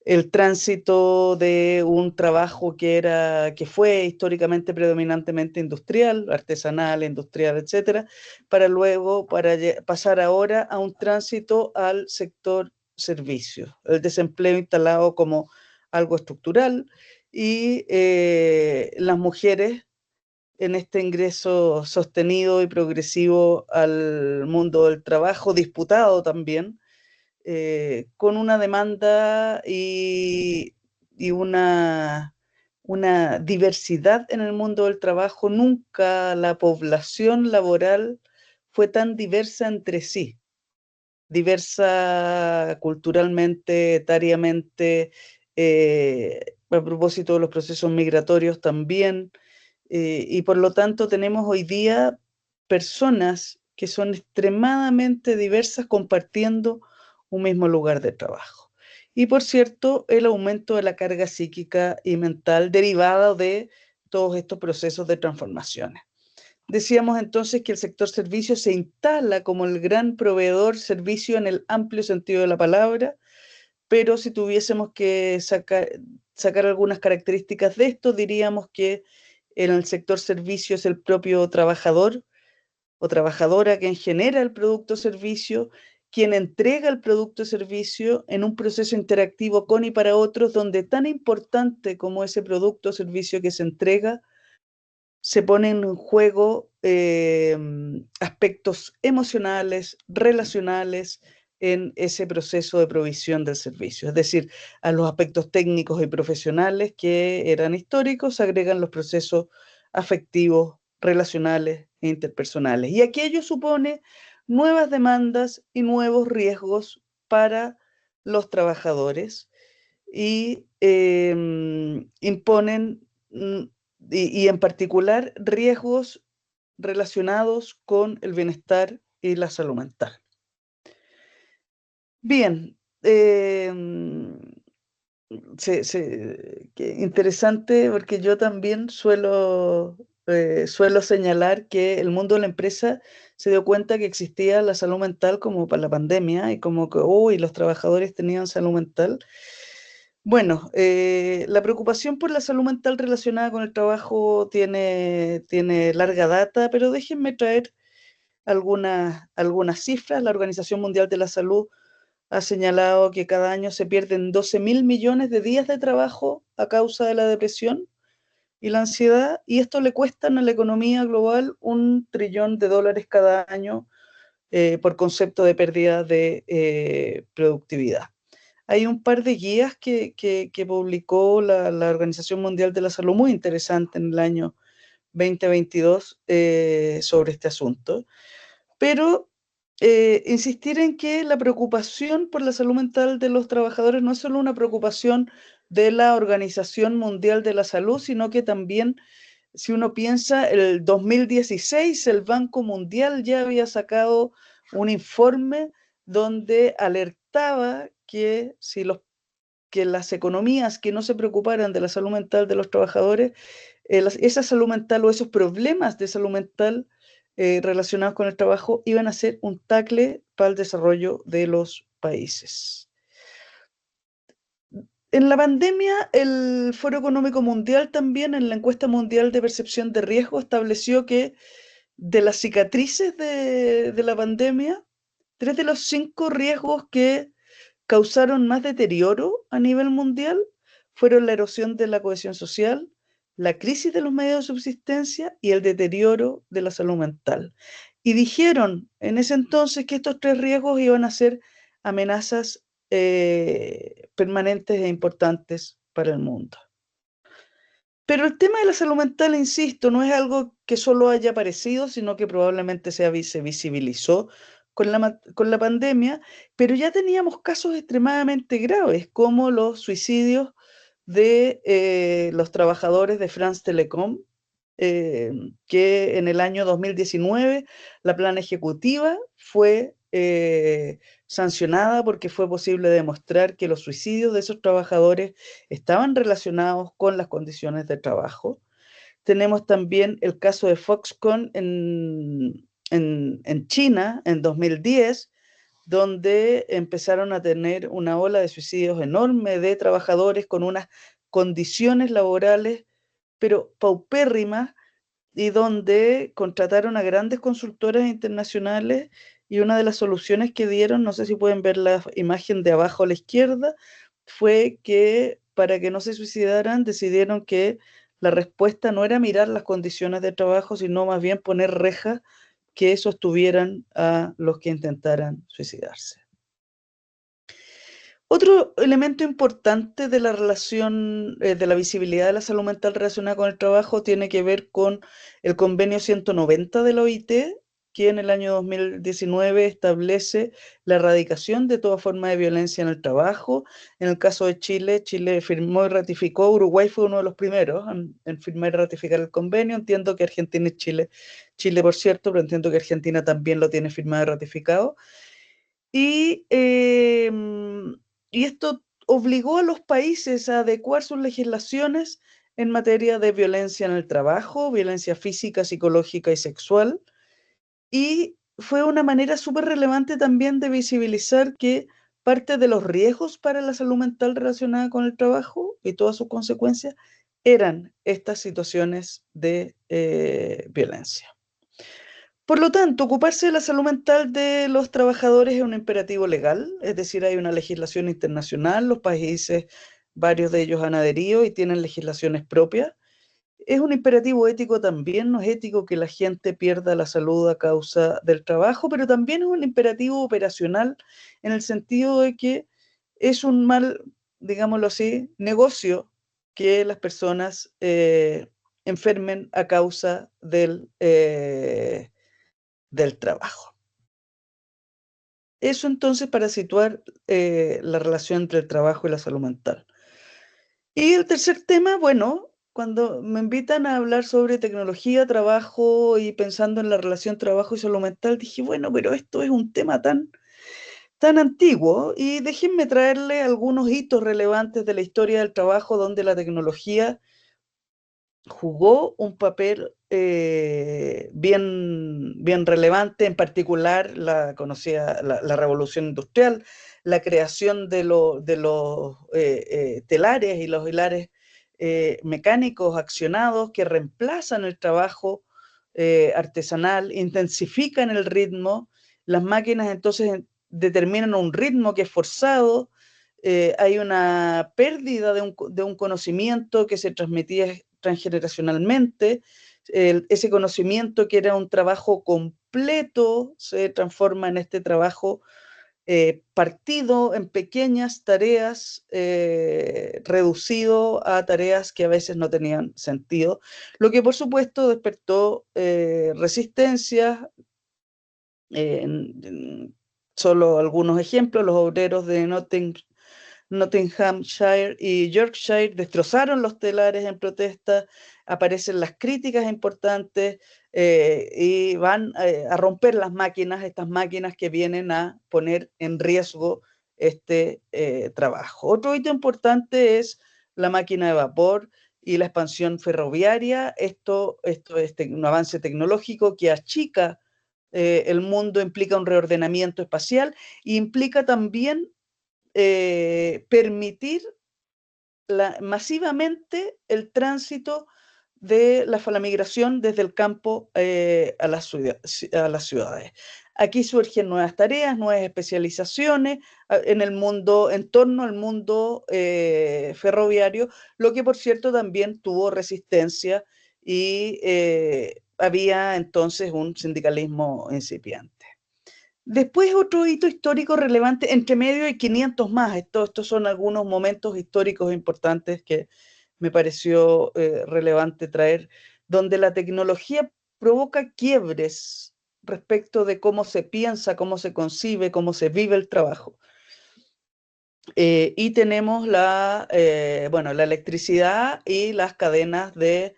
El tránsito de un trabajo que fue históricamente predominantemente industrial, artesanal, industrial, etcétera, para luego pasar ahora a un tránsito al sector servicios, el desempleo instalado como algo estructural y las mujeres en este ingreso sostenido y progresivo al mundo del trabajo, disputado también, con una demanda y una diversidad en el mundo del trabajo. Nunca la población laboral fue tan diversa entre sí, diversa culturalmente, etariamente, a propósito de los procesos migratorios también, y por lo tanto tenemos hoy día personas que son extremadamente diversas compartiendo un mismo lugar de trabajo. Y por cierto, el aumento de la carga psíquica y mental derivada de todos estos procesos de transformaciones. Decíamos entonces que el sector servicios se instala como el gran proveedor servicio en el amplio sentido de la palabra, pero si tuviésemos que sacar algunas características de esto, diríamos que en el sector servicio es el propio trabajador o trabajadora quien genera el producto o servicio, quien entrega el producto o servicio en un proceso interactivo con y para otros, donde tan importante como ese producto o servicio que se entrega, se ponen en juego aspectos emocionales, relacionales, en ese proceso de provisión del servicio. Es decir, a los aspectos técnicos y profesionales que eran históricos, se agregan los procesos afectivos, relacionales e interpersonales. Y aquello supone nuevas demandas y nuevos riesgos para los trabajadores y imponen, y en particular, riesgos relacionados con el bienestar y la salud mental. Bien, interesante porque yo también suelo señalar que el mundo de la empresa se dio cuenta que existía la salud mental como para la pandemia y como que los trabajadores tenían salud mental. Bueno, la preocupación por la salud mental relacionada con el trabajo tiene larga data, pero déjenme traer algunas cifras. La Organización Mundial de la Salud ha señalado que cada año se pierden 12.000 millones de días de trabajo a causa de la depresión y la ansiedad, y esto le cuestan a la economía global $1 trillón cada año por concepto de pérdida de productividad. Hay un par de guías que publicó la Organización Mundial de la Salud muy interesante en el año 2022 sobre este asunto, pero insistir en que la preocupación por la salud mental de los trabajadores no es solo una preocupación de la Organización Mundial de la Salud, sino que también, si uno piensa, el 2016 el Banco Mundial ya había sacado un informe donde alertaba que las economías que no se preocuparan de la salud mental de los trabajadores, esa salud mental o esos problemas de salud mental relacionados con el trabajo iban a ser un tacle para el desarrollo de los países. En la pandemia, el Foro Económico Mundial también, en la encuesta mundial de percepción de riesgo, estableció que de las cicatrices de la pandemia, 3 de los 5 riesgos que causaron más deterioro a nivel mundial fueron la erosión de la cohesión social, la crisis de los medios de subsistencia y el deterioro de la salud mental. y dijeron en ese entonces que estos 3 riesgos iban a ser amenazas permanentes e importantes para el mundo. Pero el tema de la salud mental, insisto, no es algo que solo haya aparecido, sino que probablemente se visibilizó con la pandemia, pero ya teníamos casos extremadamente graves, como los suicidios de los trabajadores de France Telecom, que en el año 2019 la plana ejecutiva fue sancionada porque fue posible demostrar que los suicidios de esos trabajadores estaban relacionados con las condiciones de trabajo. Tenemos también el caso de Foxconn en China en 2010, donde empezaron a tener una ola de suicidios enorme de trabajadores con unas condiciones laborales, pero paupérrimas, y donde contrataron a grandes consultoras internacionales, y una de las soluciones que dieron, no sé si pueden ver la imagen de abajo a la izquierda, fue que para que no se suicidaran decidieron que la respuesta no era mirar las condiciones de trabajo, sino más bien poner rejas que sostuvieran a los que intentaran suicidarse. Otro elemento importante de la relación, de la visibilidad de la salud mental relacionada con el trabajo tiene que ver con el convenio 190 de la OIT, que en el año 2019 establece la erradicación de toda forma de violencia en el trabajo. En el caso de Chile, Chile firmó y ratificó, Uruguay fue uno de los primeros en firmar y ratificar el convenio. Entiendo que Argentina y Chile por cierto, pero entiendo que Argentina también lo tiene firmado y ratificado. Y esto obligó a los países a adecuar sus legislaciones en materia de violencia en el trabajo, violencia física, psicológica y sexual. Y fue una manera súper relevante también de visibilizar que parte de los riesgos para la salud mental relacionada con el trabajo y todas sus consecuencias eran estas situaciones de violencia. Por lo tanto, ocuparse de la salud mental de los trabajadores es un imperativo legal, es decir, hay una legislación internacional, los países, varios de ellos han adherido y tienen legislaciones propias. Es un imperativo ético también, no es ético que la gente pierda la salud a causa del trabajo, pero también es un imperativo operacional en el sentido de que es un mal, digámoslo así, negocio que las personas enfermen a causa del trabajo. Eso entonces para situar la relación entre el trabajo y la salud mental. Y el tercer tema, bueno, cuando me invitan a hablar sobre tecnología, trabajo y pensando en la relación trabajo y salud mental, dije, bueno, pero esto es un tema tan antiguo, y déjenme traerle algunos hitos relevantes de la historia del trabajo donde la tecnología jugó un papel bien relevante, en particular la revolución industrial, la creación de los telares y los hilares mecánicos accionados que reemplazan el trabajo artesanal, intensifican el ritmo, las máquinas entonces determinan un ritmo que es forzado, hay una pérdida de un conocimiento que se transmitía transgeneracionalmente, ese conocimiento que era un trabajo completo se transforma en este trabajo partido en pequeñas tareas, reducido a tareas que a veces no tenían sentido, lo que por supuesto despertó resistencias. Solo algunos ejemplos, los obreros de Nottinghamshire y Yorkshire destrozaron los telares en protesta, aparecen las críticas importantes y van a romper las máquinas, estas máquinas que vienen a poner en riesgo este trabajo. Otro hito importante es la máquina de vapor y la expansión ferroviaria. Esto es un avance tecnológico que achica el mundo, implica un reordenamiento espacial e implica también permitir masivamente el tránsito de la migración desde el campo a las ciudades. Aquí surgen nuevas tareas, nuevas especializaciones en torno al mundo ferroviario, lo que por cierto también tuvo resistencia y había entonces un sindicalismo incipiente. Después otro hito histórico relevante, entre medio hay 500 más, estos son algunos momentos históricos importantes que me pareció relevante traer, donde la tecnología provoca quiebres respecto de cómo se piensa, cómo se concibe, cómo se vive el trabajo. Y tenemos la electricidad y las cadenas de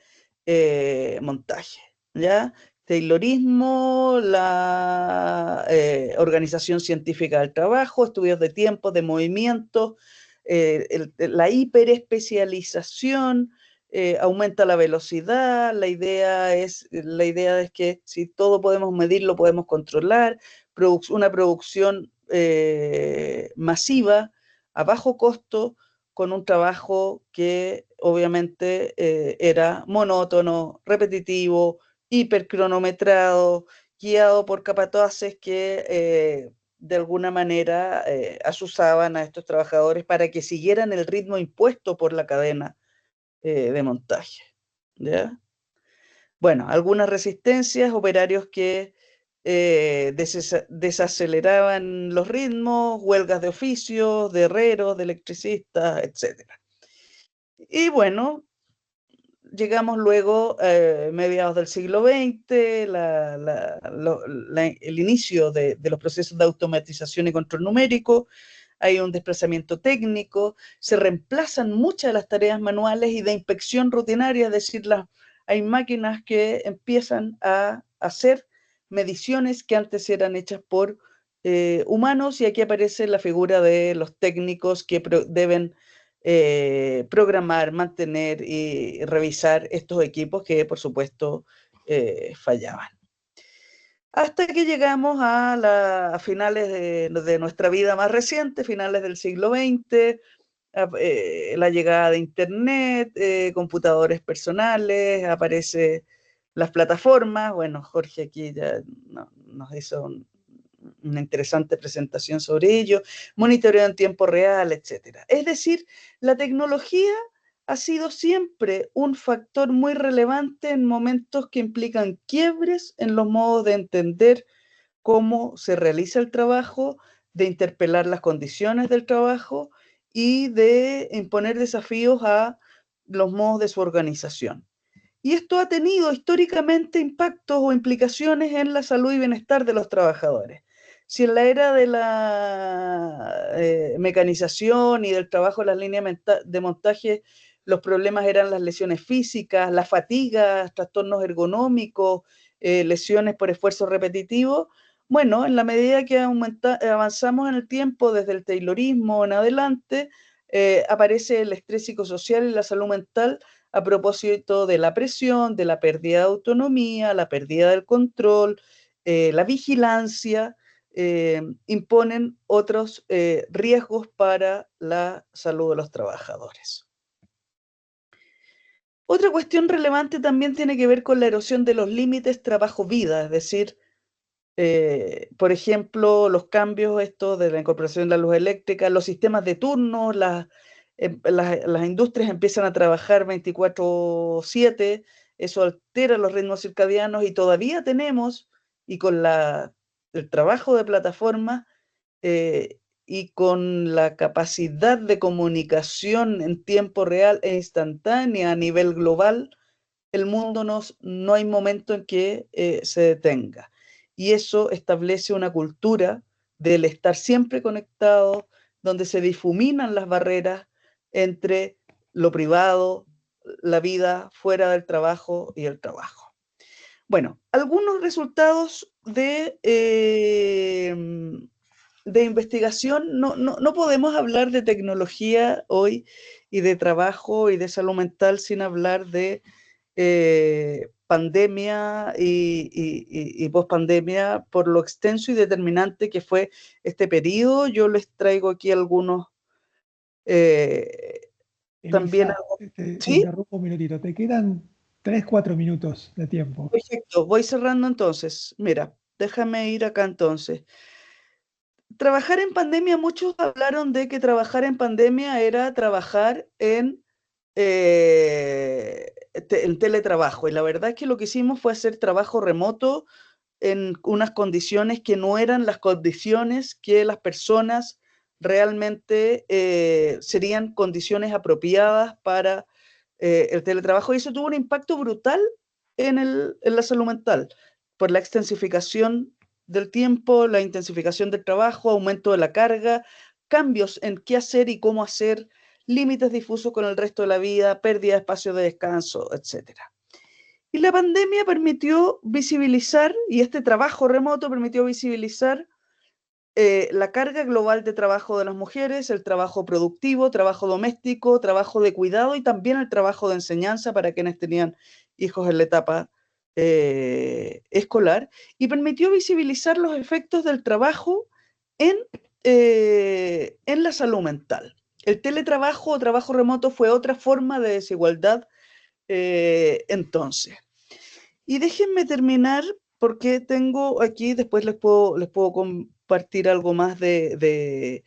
montaje, ¿ya? Taylorismo, la organización científica del trabajo, estudios de tiempo, de movimiento, la hiperespecialización, aumenta la velocidad, la idea es que si todo podemos medirlo, podemos controlar, una producción masiva, a bajo costo, con un trabajo que obviamente era monótono, repetitivo, hipercronometrado, guiado por capataces que de alguna manera asusaban a estos trabajadores para que siguieran el ritmo impuesto por la cadena de montaje, ¿ya? Bueno, algunas resistencias, operarios que desaceleraban los ritmos, huelgas de oficios, de herreros, de electricistas, etc. Y bueno, llegamos luego mediados del siglo XX, el inicio de los procesos de automatización y control numérico, hay un desplazamiento técnico, se reemplazan muchas de las tareas manuales y de inspección rutinaria, es decir, hay máquinas que empiezan a hacer mediciones que antes eran hechas por humanos, y aquí aparece la figura de los técnicos que deben programar, mantener y revisar estos equipos que, por supuesto, fallaban. Hasta que llegamos a finales de nuestra vida más reciente, finales del siglo XX, la llegada de Internet, computadores personales, aparecen las plataformas. Bueno, Jorge aquí ya nos hizo una interesante presentación sobre ello, monitoreo en tiempo real, etc. Es decir, la tecnología ha sido siempre un factor muy relevante en momentos que implican quiebres en los modos de entender cómo se realiza el trabajo, de interpelar las condiciones del trabajo y de imponer desafíos a los modos de su organización. Y esto ha tenido históricamente impactos o implicaciones en la salud y bienestar de los trabajadores. Si en la era de la mecanización y del trabajo en las líneas de montaje los problemas eran las lesiones físicas, la fatiga, trastornos ergonómicos, lesiones por esfuerzo repetitivo, bueno, en la medida que avanzamos en el tiempo, desde el taylorismo en adelante, aparece el estrés psicosocial y la salud mental a propósito de la presión, de la pérdida de autonomía, la pérdida del control, la vigilancia, imponen otros riesgos para la salud de los trabajadores. Otra cuestión relevante también tiene que ver con la erosión de los límites trabajo-vida, es decir, por ejemplo, los cambios estos de la incorporación de la luz eléctrica, los sistemas de turnos, las industrias empiezan a trabajar 24/7, eso altera los ritmos circadianos y todavía tenemos, y con el trabajo de plataforma y con la capacidad de comunicación en tiempo real e instantánea a nivel global, el mundo no hay momento en que se detenga. Y eso establece una cultura del estar siempre conectado, donde se difuminan las barreras entre lo privado, la vida fuera del trabajo y el trabajo. Bueno, algunos resultados de investigación. No podemos hablar de tecnología hoy y de trabajo y de salud mental sin hablar de pandemia y pospandemia, por lo extenso y determinante que fue este periodo. Yo les traigo aquí algunos también. Te ¿Sí? interrumpo un minutito, te quedan 3-4 minutos de tiempo. Perfecto, voy cerrando entonces. Mira, déjame ir acá entonces. Trabajar en pandemia, muchos hablaron de que trabajar en pandemia era trabajar en en teletrabajo. Y la verdad es que lo que hicimos fue hacer trabajo remoto en unas condiciones que no eran las condiciones que las personas realmente serían condiciones apropiadas para el teletrabajo. Y eso tuvo un impacto brutal en la salud mental, por la extensificación del tiempo, la intensificación del trabajo, aumento de la carga, cambios en qué hacer y cómo hacer, límites difusos con el resto de la vida, pérdida de espacio de descanso, etc. Y la pandemia permitió visibilizar, y este trabajo remoto permitió visibilizar la carga global de trabajo de las mujeres, el trabajo productivo, trabajo doméstico, trabajo de cuidado y también el trabajo de enseñanza para quienes tenían hijos en la etapa escolar, y permitió visibilizar los efectos del trabajo en la salud mental. El teletrabajo o trabajo remoto fue otra forma de desigualdad entonces. Y déjenme terminar porque tengo aquí, después les puedo compartir algo más de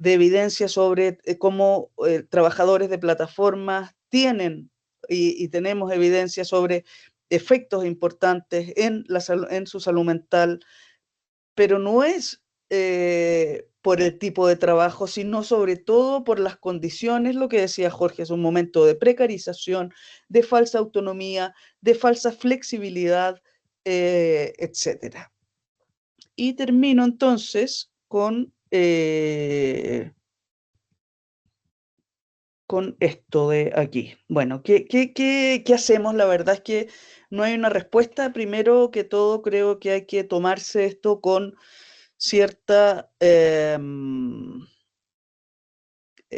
evidencia sobre cómo trabajadores de plataformas tienen y tenemos evidencia sobre efectos importantes en su salud mental, pero no es por el tipo de trabajo, sino sobre todo por las condiciones, lo que decía Jorge, es un momento de precarización, de falsa autonomía, de falsa flexibilidad, etc. Y termino entonces con esto de aquí. Bueno, ¿qué hacemos? La verdad es que no hay una respuesta. Primero que todo, creo que hay que tomarse esto con cierta,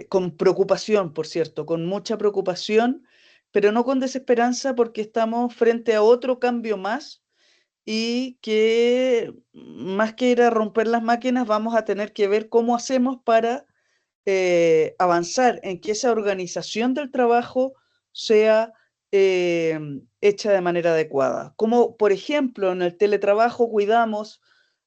con preocupación, por cierto, con mucha preocupación, pero no con desesperanza porque estamos frente a otro cambio más y que más que ir a romper las máquinas, vamos a tener que ver cómo hacemos para avanzar en que esa organización del trabajo sea hecha de manera adecuada. Como, por ejemplo, en el teletrabajo cuidamos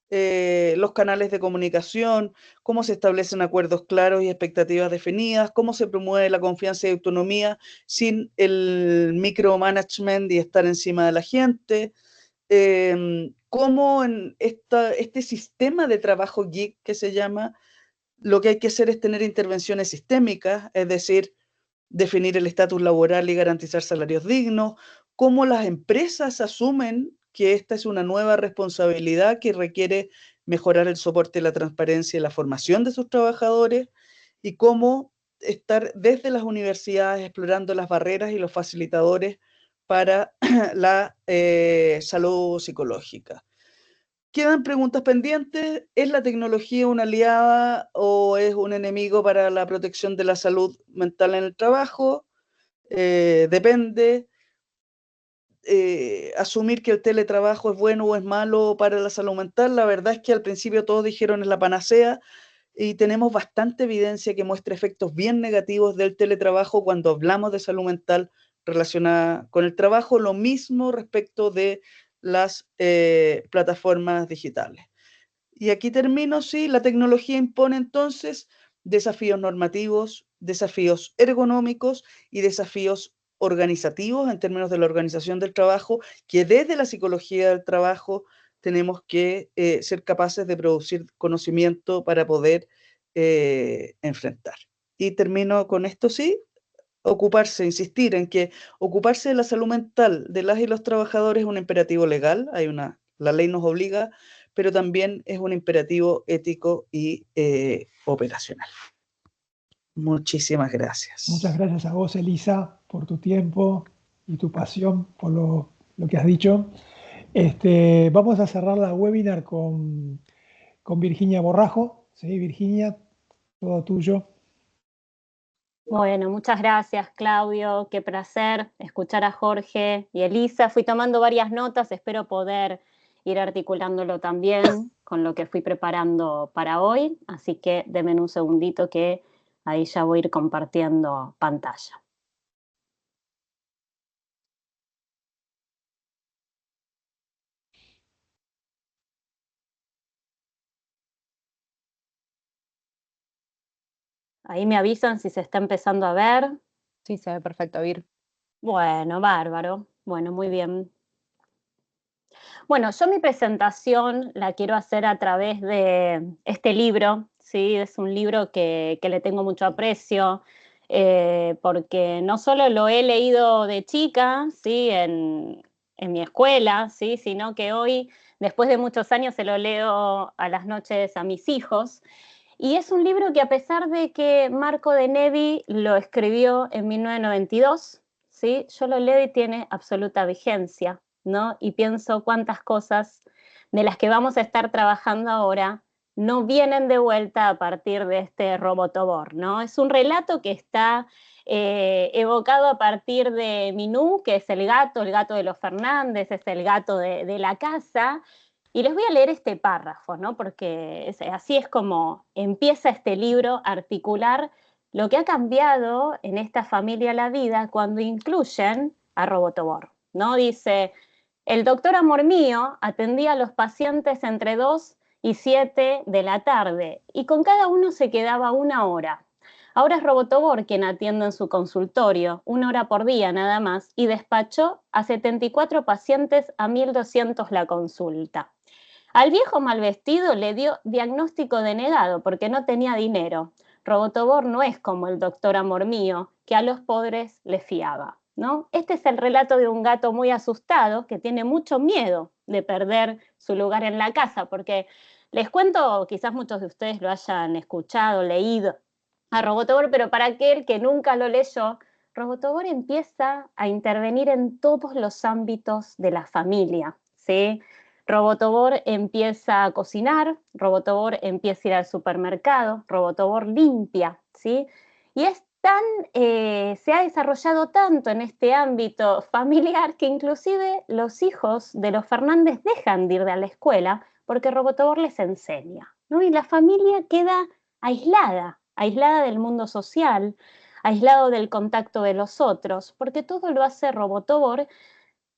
los canales de comunicación, cómo se establecen acuerdos claros y expectativas definidas, cómo se promueve la confianza y autonomía sin el micromanagement y estar encima de la gente, cómo en este sistema de trabajo gig que se llama, lo que hay que hacer es tener intervenciones sistémicas, es decir, definir el estatus laboral y garantizar salarios dignos, cómo las empresas asumen que esta es una nueva responsabilidad que requiere mejorar el soporte, la transparencia y la formación de sus trabajadores, y cómo estar desde las universidades explorando las barreras y los facilitadores para la salud psicológica. Quedan preguntas pendientes. ¿Es la tecnología una aliada o es un enemigo para la protección de la salud mental en el trabajo? Depende. Asumir que el teletrabajo es bueno o es malo para la salud mental. La verdad es que al principio todos dijeron es la panacea y tenemos bastante evidencia que muestra efectos bien negativos del teletrabajo cuando hablamos de salud mental relacionada con el trabajo. Lo mismo respecto de las plataformas digitales. Y aquí termino, sí, la tecnología impone entonces desafíos normativos, desafíos ergonómicos y desafíos organizativos en términos de la organización del trabajo, que desde la psicología del trabajo tenemos que ser capaces de producir conocimiento para poder enfrentar. Y termino con esto, sí, insistir en que ocuparse de la salud mental de las y los trabajadores es un imperativo legal, la ley nos obliga, pero también es un imperativo ético y operacional. Muchísimas gracias. Muchas gracias a vos, Elisa, por tu tiempo y tu pasión por lo que has dicho. Vamos a cerrar la webinar con Virginia Borrajo. Sí, Virginia, todo tuyo. Bueno, muchas gracias, Claudio. Qué placer escuchar a Jorge y Elisa. Fui tomando varias notas, espero poder ir articulándolo también con lo que fui preparando para hoy. Así que denme un segundito que ahí ya voy a ir compartiendo pantalla. Ahí me avisan si se está empezando a ver. Sí, se ve perfecto, Vir. Bueno, bárbaro. Bueno, muy bien. Bueno, yo mi presentación la quiero hacer a través de este libro, ¿sí? Es un libro que le tengo mucho aprecio, porque no solo lo he leído de chica, ¿sí? En mi escuela, ¿sí? Sino que hoy, después de muchos años, se lo leo a las noches a mis hijos. Y es un libro que, a pesar de que Marco de Nevi lo escribió en 1992, ¿sí? Yo lo leo y tiene absoluta vigencia, ¿no? Y pienso cuántas cosas de las que vamos a estar trabajando ahora no vienen de vuelta a partir de este Robotobor, ¿no? Es un relato que está evocado a partir de Minú, que es el gato de los Fernández, es el gato de la casa. Y les voy a leer este párrafo, ¿no? Porque así es como empieza este libro a articular lo que ha cambiado en esta familia la vida cuando incluyen a Robotobor, ¿no? Dice: el doctor Amor Mío atendía a los pacientes entre 2 y 7 de la tarde y con cada uno se quedaba 1 hora. Ahora es Robotobor quien atiende en su consultorio, 1 hora por día nada más, y despachó a 74 pacientes a 1.200 la consulta. Al viejo mal vestido le dio diagnóstico denegado porque no tenía dinero. Robotobor no es como el doctor Amor Mío, que a los pobres les fiaba, ¿no? Este es el relato de un gato muy asustado que tiene mucho miedo de perder su lugar en la casa, porque les cuento, quizás muchos de ustedes lo hayan escuchado, leído a Robotobor, pero para aquel que nunca lo leyó, Robotobor empieza a intervenir en todos los ámbitos de la familia, ¿sí? Robotobor empieza a cocinar, Robotobor empieza a ir al supermercado, Robotobor limpia, ¿sí? Y se ha desarrollado tanto en este ámbito familiar que inclusive los hijos de los Fernández dejan de ir a la escuela porque Robotobor les enseña, ¿no? Y la familia queda aislada del mundo social, aislado del contacto de los otros, porque todo lo hace Robotobor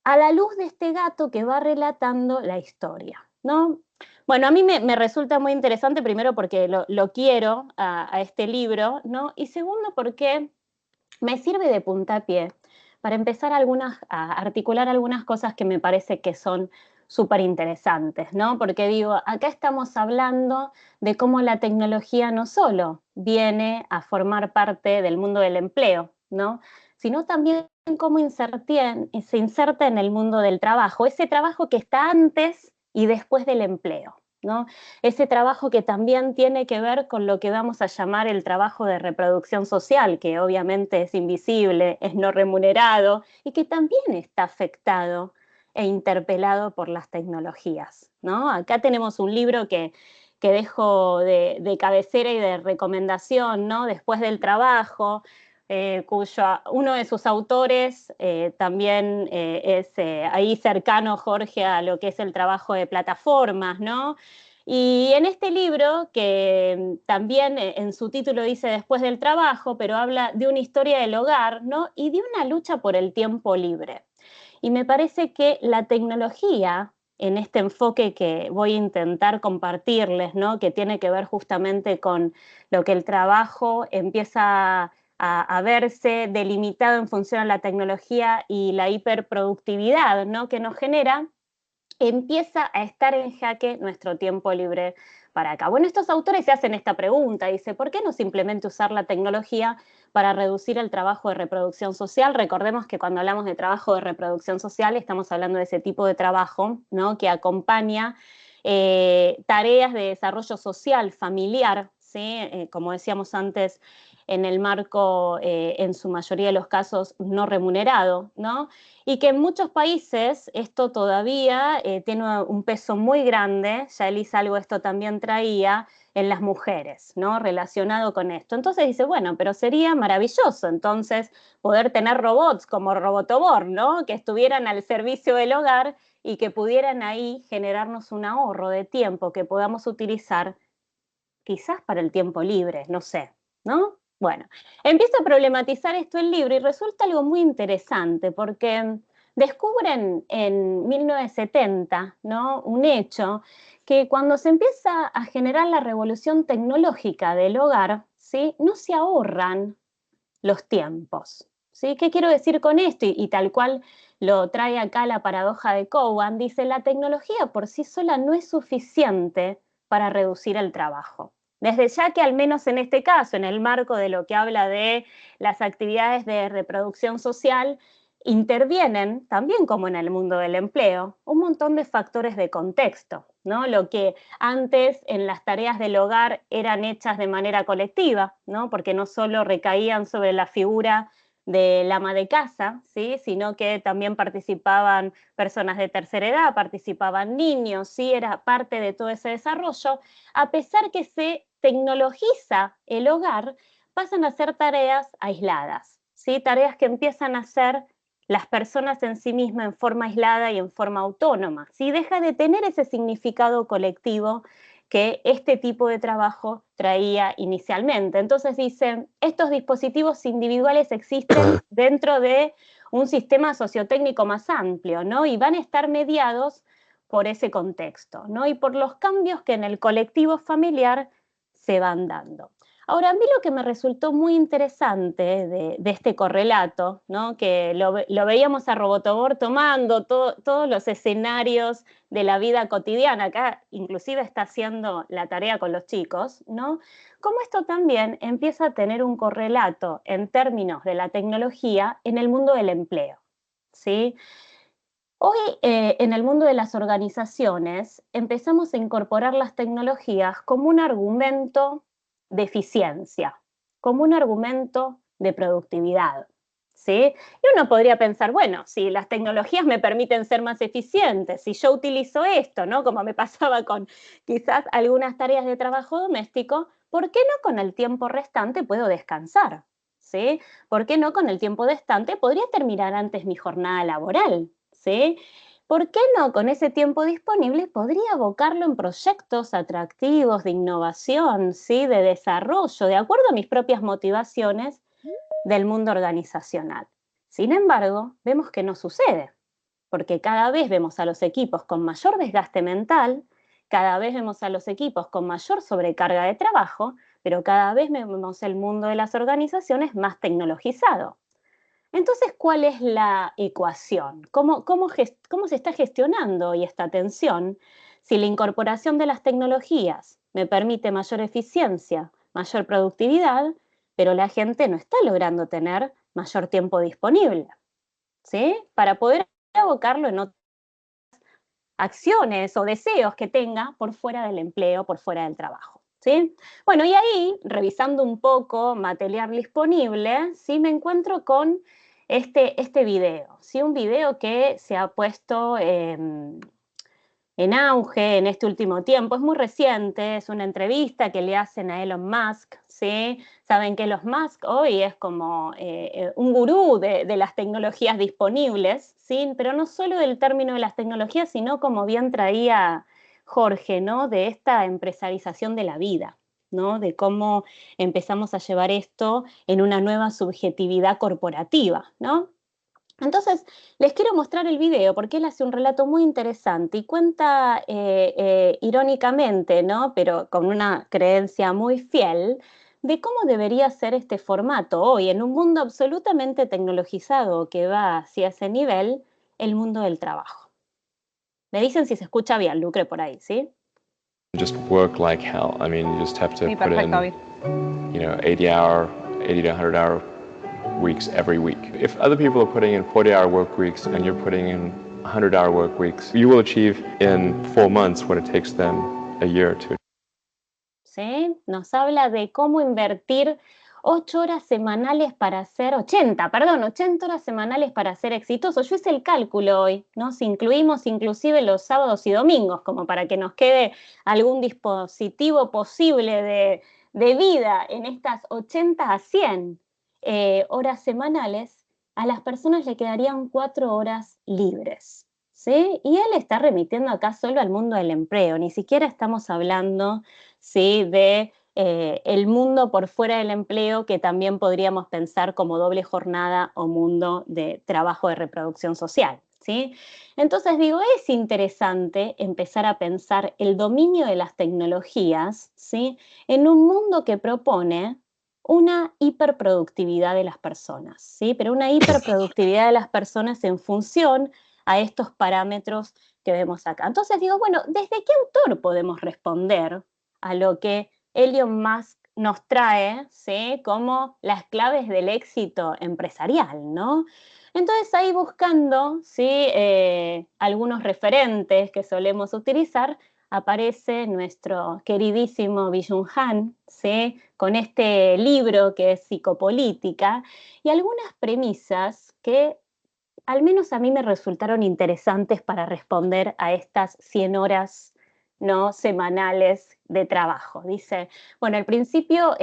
a la luz de este gato que va relatando la historia, ¿no? Bueno, a mí me resulta muy interesante, primero porque lo quiero a este libro, ¿no? Y segundo porque me sirve de puntapié para empezar a articular algunas cosas que me parece que son súper interesantes, ¿no? Porque digo, acá estamos hablando de cómo la tecnología no solo viene a formar parte del mundo del empleo, ¿no? Sino también cómo se inserta en el mundo del trabajo, ese trabajo que está antes y después del empleo, ¿no? Ese trabajo que también tiene que ver con lo que vamos a llamar el trabajo de reproducción social, que obviamente es invisible, es no remunerado y que también está afectado e interpelado por las tecnologías, ¿no? Acá tenemos un libro que dejo de cabecera y de recomendación, ¿no? Después del trabajo, uno de sus autores también es ahí cercano, Jorge, a lo que es el trabajo de plataformas, ¿no? Y en este libro, que también en su título dice Después del trabajo, pero habla de una historia del hogar, ¿no? Y de una lucha por el tiempo libre. Y me parece que la tecnología, en este enfoque que voy a intentar compartirles, ¿no? Que tiene que ver justamente con lo que el trabajo empieza a verse delimitado en función a la tecnología y la hiperproductividad, ¿no? Que nos genera, empieza a estar en jaque nuestro tiempo libre para acá. Bueno, estos autores se hacen esta pregunta, dice, ¿por qué no simplemente usar la tecnología para reducir el trabajo de reproducción social? Recordemos que cuando hablamos de trabajo de reproducción social estamos hablando de ese tipo de trabajo, ¿no? Que acompaña tareas de desarrollo social, familiar, ¿sí? Como decíamos antes, en el marco, en su mayoría de los casos, no remunerado, ¿no? Y que en muchos países esto todavía tiene un peso muy grande, ya Elisa algo de esto también traía, en las mujeres, ¿no? Relacionado con esto. Entonces dice, bueno, pero sería maravilloso entonces poder tener robots como Robotobor, ¿no? Que estuvieran al servicio del hogar y que pudieran ahí generarnos un ahorro de tiempo que podamos utilizar quizás para el tiempo libre, no sé, ¿no? Bueno, empieza a problematizar esto el libro y resulta algo muy interesante porque descubren en 1970, ¿no? Un hecho que cuando se empieza a generar la revolución tecnológica del hogar, ¿sí? No se ahorran los tiempos, ¿sí? ¿Qué quiero decir con esto? Y tal cual lo trae acá la paradoja de Cowan, dice, la tecnología por sí sola no es suficiente para reducir el trabajo. Desde ya que al menos en este caso, en el marco de lo que habla de las actividades de reproducción social, intervienen, también como en el mundo del empleo, un montón de factores de contexto, ¿no? Lo que antes en las tareas del hogar eran hechas de manera colectiva, ¿no? Porque no solo recaían sobre la figura del ama de casa, ¿sí? Sino que también participaban personas de tercera edad, participaban niños, ¿sí? Era parte de todo ese desarrollo. A pesar que se tecnologiza el hogar, pasan a ser tareas aisladas, ¿sí? Tareas que empiezan a ser las personas en sí mismas en forma aislada y en forma autónoma, ¿sí? Deja de tener ese significado colectivo que este tipo de trabajo traía inicialmente. Entonces dicen, estos dispositivos individuales existen dentro de un sistema sociotécnico más amplio, ¿no? Y van a estar mediados por ese contexto, ¿no? Y por los cambios que en el colectivo familiar se van dando. Ahora, a mí lo que me resultó muy interesante de este correlato, ¿no? Que lo veíamos a Robotobor tomando todos los escenarios de la vida cotidiana, acá inclusive está haciendo la tarea con los chicos, ¿no? Cómo esto también empieza a tener un correlato en términos de la tecnología en el mundo del empleo, ¿sí? Hoy en el mundo de las organizaciones empezamos a incorporar las tecnologías como un argumento de eficiencia, como un argumento de productividad, ¿sí? Y uno podría pensar, bueno, si las tecnologías me permiten ser más eficientes, si yo utilizo esto, ¿no? Como me pasaba con quizás algunas tareas de trabajo doméstico, ¿por qué no con el tiempo restante puedo descansar? ¿Sí? ¿Por qué no con el tiempo restante podría terminar antes mi jornada laboral? ¿Sí? ¿Por qué no con ese tiempo disponible podría abocarlo en proyectos atractivos de innovación, ¿sí? De desarrollo, de acuerdo a mis propias motivaciones del mundo organizacional? Sin embargo, vemos que no sucede, porque cada vez vemos a los equipos con mayor desgaste mental, cada vez vemos a los equipos con mayor sobrecarga de trabajo, pero cada vez vemos el mundo de las organizaciones más tecnologizado. Entonces, ¿cuál es la ecuación? ¿Cómo se está gestionando hoy esta tensión si la incorporación de las tecnologías me permite mayor eficiencia, mayor productividad, pero la gente no está logrando tener mayor tiempo disponible, ¿sí? Para poder abocarlo en otras acciones o deseos que tenga por fuera del empleo, por fuera del trabajo, ¿sí? Bueno, y ahí, revisando un poco material disponible, ¿sí? Me encuentro con este video, ¿sí? Un video que se ha puesto en auge en este último tiempo, es muy reciente, es una entrevista que le hacen a Elon Musk, ¿sí? Saben que Elon Musk hoy es como un gurú de las tecnologías disponibles, ¿sí? Pero no solo del término de las tecnologías, sino como bien traía Jorge, ¿no? De esta empresarización de la vida, ¿no? De cómo empezamos a llevar esto en una nueva subjetividad corporativa, ¿no? Entonces, les quiero mostrar el video porque él hace un relato muy interesante y cuenta irónicamente, ¿no? Pero con una creencia muy fiel, de cómo debería ser este formato hoy en un mundo absolutamente tecnologizado que va hacia ese nivel, el mundo del trabajo. Me dicen si se escucha bien, Lucre, por ahí, ¿sí? Just work like hell. I mean, you just have to Sí, put in, perfecto, 80 to 100-hour weeks every week. If other people are putting in 40-hour work weeks and you're putting in 100-hour work weeks, you will achieve in 4 months what it takes them a year to. ¿Sí? Nos habla de cómo invertir 8 horas semanales para hacer, 80 horas semanales para ser exitoso. Yo hice el cálculo hoy, ¿no? Si incluimos inclusive los sábados y domingos, como para que nos quede algún dispositivo posible de vida en estas 80 a 100 horas semanales, a las personas le quedarían 4 horas libres, ¿sí? Y él está remitiendo acá solo al mundo del empleo, ni siquiera estamos hablando, ¿sí? de el mundo por fuera del empleo, que también podríamos pensar como doble jornada o mundo de trabajo de reproducción social, ¿sí? Entonces digo, es interesante empezar a pensar el dominio de las tecnologías, ¿sí? En un mundo que propone una hiperproductividad de las personas, ¿sí? Pero una hiperproductividad de las personas en función a estos parámetros que vemos acá. Entonces digo, bueno, ¿desde qué autor podemos responder a lo que Elon Musk nos trae, ¿sí? Como las claves del éxito empresarial, ¿no? Entonces ahí buscando, ¿sí? Algunos referentes que solemos utilizar, aparece nuestro queridísimo Byung-Chul Han, ¿sí? Con este libro que es Psicopolítica, y algunas premisas que al menos a mí me resultaron interesantes para responder a estas 100 horas, ¿no?, semanales de trabajo. Dice, bueno, al principio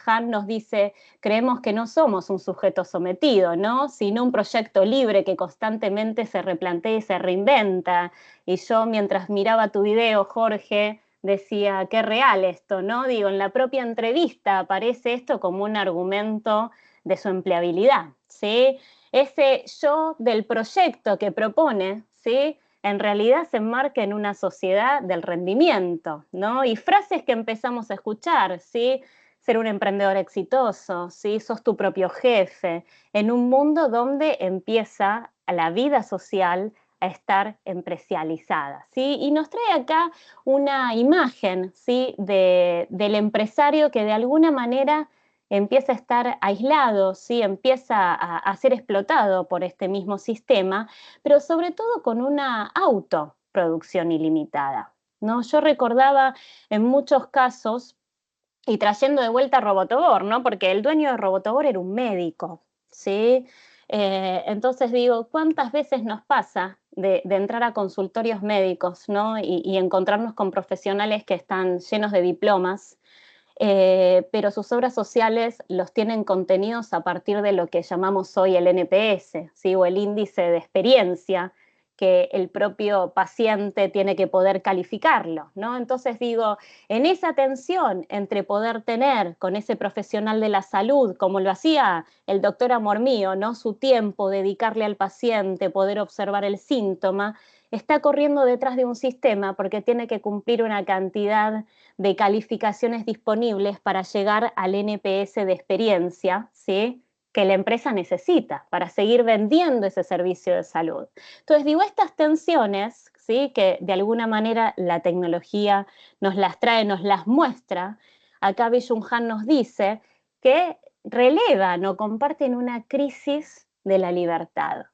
Han nos dice, creemos que no somos un sujeto sometido, ¿no?, sino un proyecto libre que constantemente se replantea y se reinventa. Y yo, mientras miraba tu video, Jorge, decía, qué real esto, ¿no? Digo, en la propia entrevista aparece esto como un argumento de su empleabilidad, ¿sí? Ese yo del proyecto que propone, ¿sí?, en realidad se enmarca en una sociedad del rendimiento, ¿no? Y frases que empezamos a escuchar, ¿sí? Ser un emprendedor exitoso, ¿sí? Sos tu propio jefe, en un mundo donde empieza la vida social a estar empresarializada, ¿sí? Y nos trae acá una imagen, ¿sí?, del empresario que de alguna manera empieza a estar aislado, ¿sí?, empieza a ser explotado por este mismo sistema, pero sobre todo con una autoproducción ilimitada, ¿no? Yo recordaba en muchos casos, y trayendo de vuelta a Robotobor, ¿no?, porque el dueño de Robotobor era un médico, ¿sí? Entonces digo, ¿cuántas veces nos pasa de entrar a consultorios médicos, ¿no?, y encontrarnos con profesionales que están llenos de diplomas, pero sus obras sociales los tienen contenidos a partir de lo que llamamos hoy el NPS, ¿sí?, o el índice de experiencia, que el propio paciente tiene que poder calificarlo, ¿no? Entonces digo, en esa tensión entre poder tener con ese profesional de la salud, como lo hacía el doctor Amor Mío, ¿no?, su tiempo, dedicarle al paciente, poder observar el síntoma, está corriendo detrás de un sistema porque tiene que cumplir una cantidad de calificaciones disponibles para llegar al NPS de experiencia, ¿sí?, que la empresa necesita para seguir vendiendo ese servicio de salud. Entonces, digo, estas tensiones, ¿sí?, que de alguna manera la tecnología nos las trae, nos las muestra, acá Byung-Chul Han nos dice que relevan o comparten una crisis de la libertad.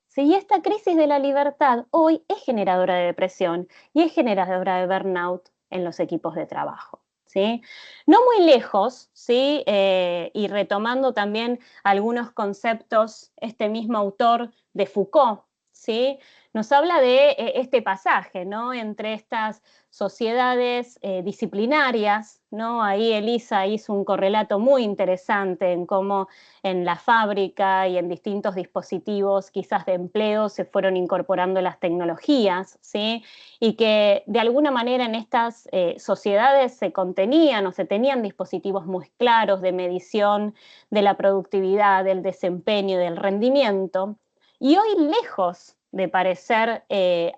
Sí, y esta crisis de la libertad hoy es generadora de depresión y es generadora de burnout en los equipos de trabajo, ¿sí? No muy lejos, ¿sí? Y retomando también algunos conceptos, este mismo autor de Foucault, ¿sí?, nos habla de este pasaje, ¿no?, entre estas sociedades disciplinarias, ¿no? Ahí Elisa hizo un correlato muy interesante en cómo en la fábrica y en distintos dispositivos quizás de empleo se fueron incorporando las tecnologías, ¿sí?, y que de alguna manera en estas sociedades se contenían o se tenían dispositivos muy claros de medición de la productividad, del desempeño y del rendimiento, y hoy lejos de parecer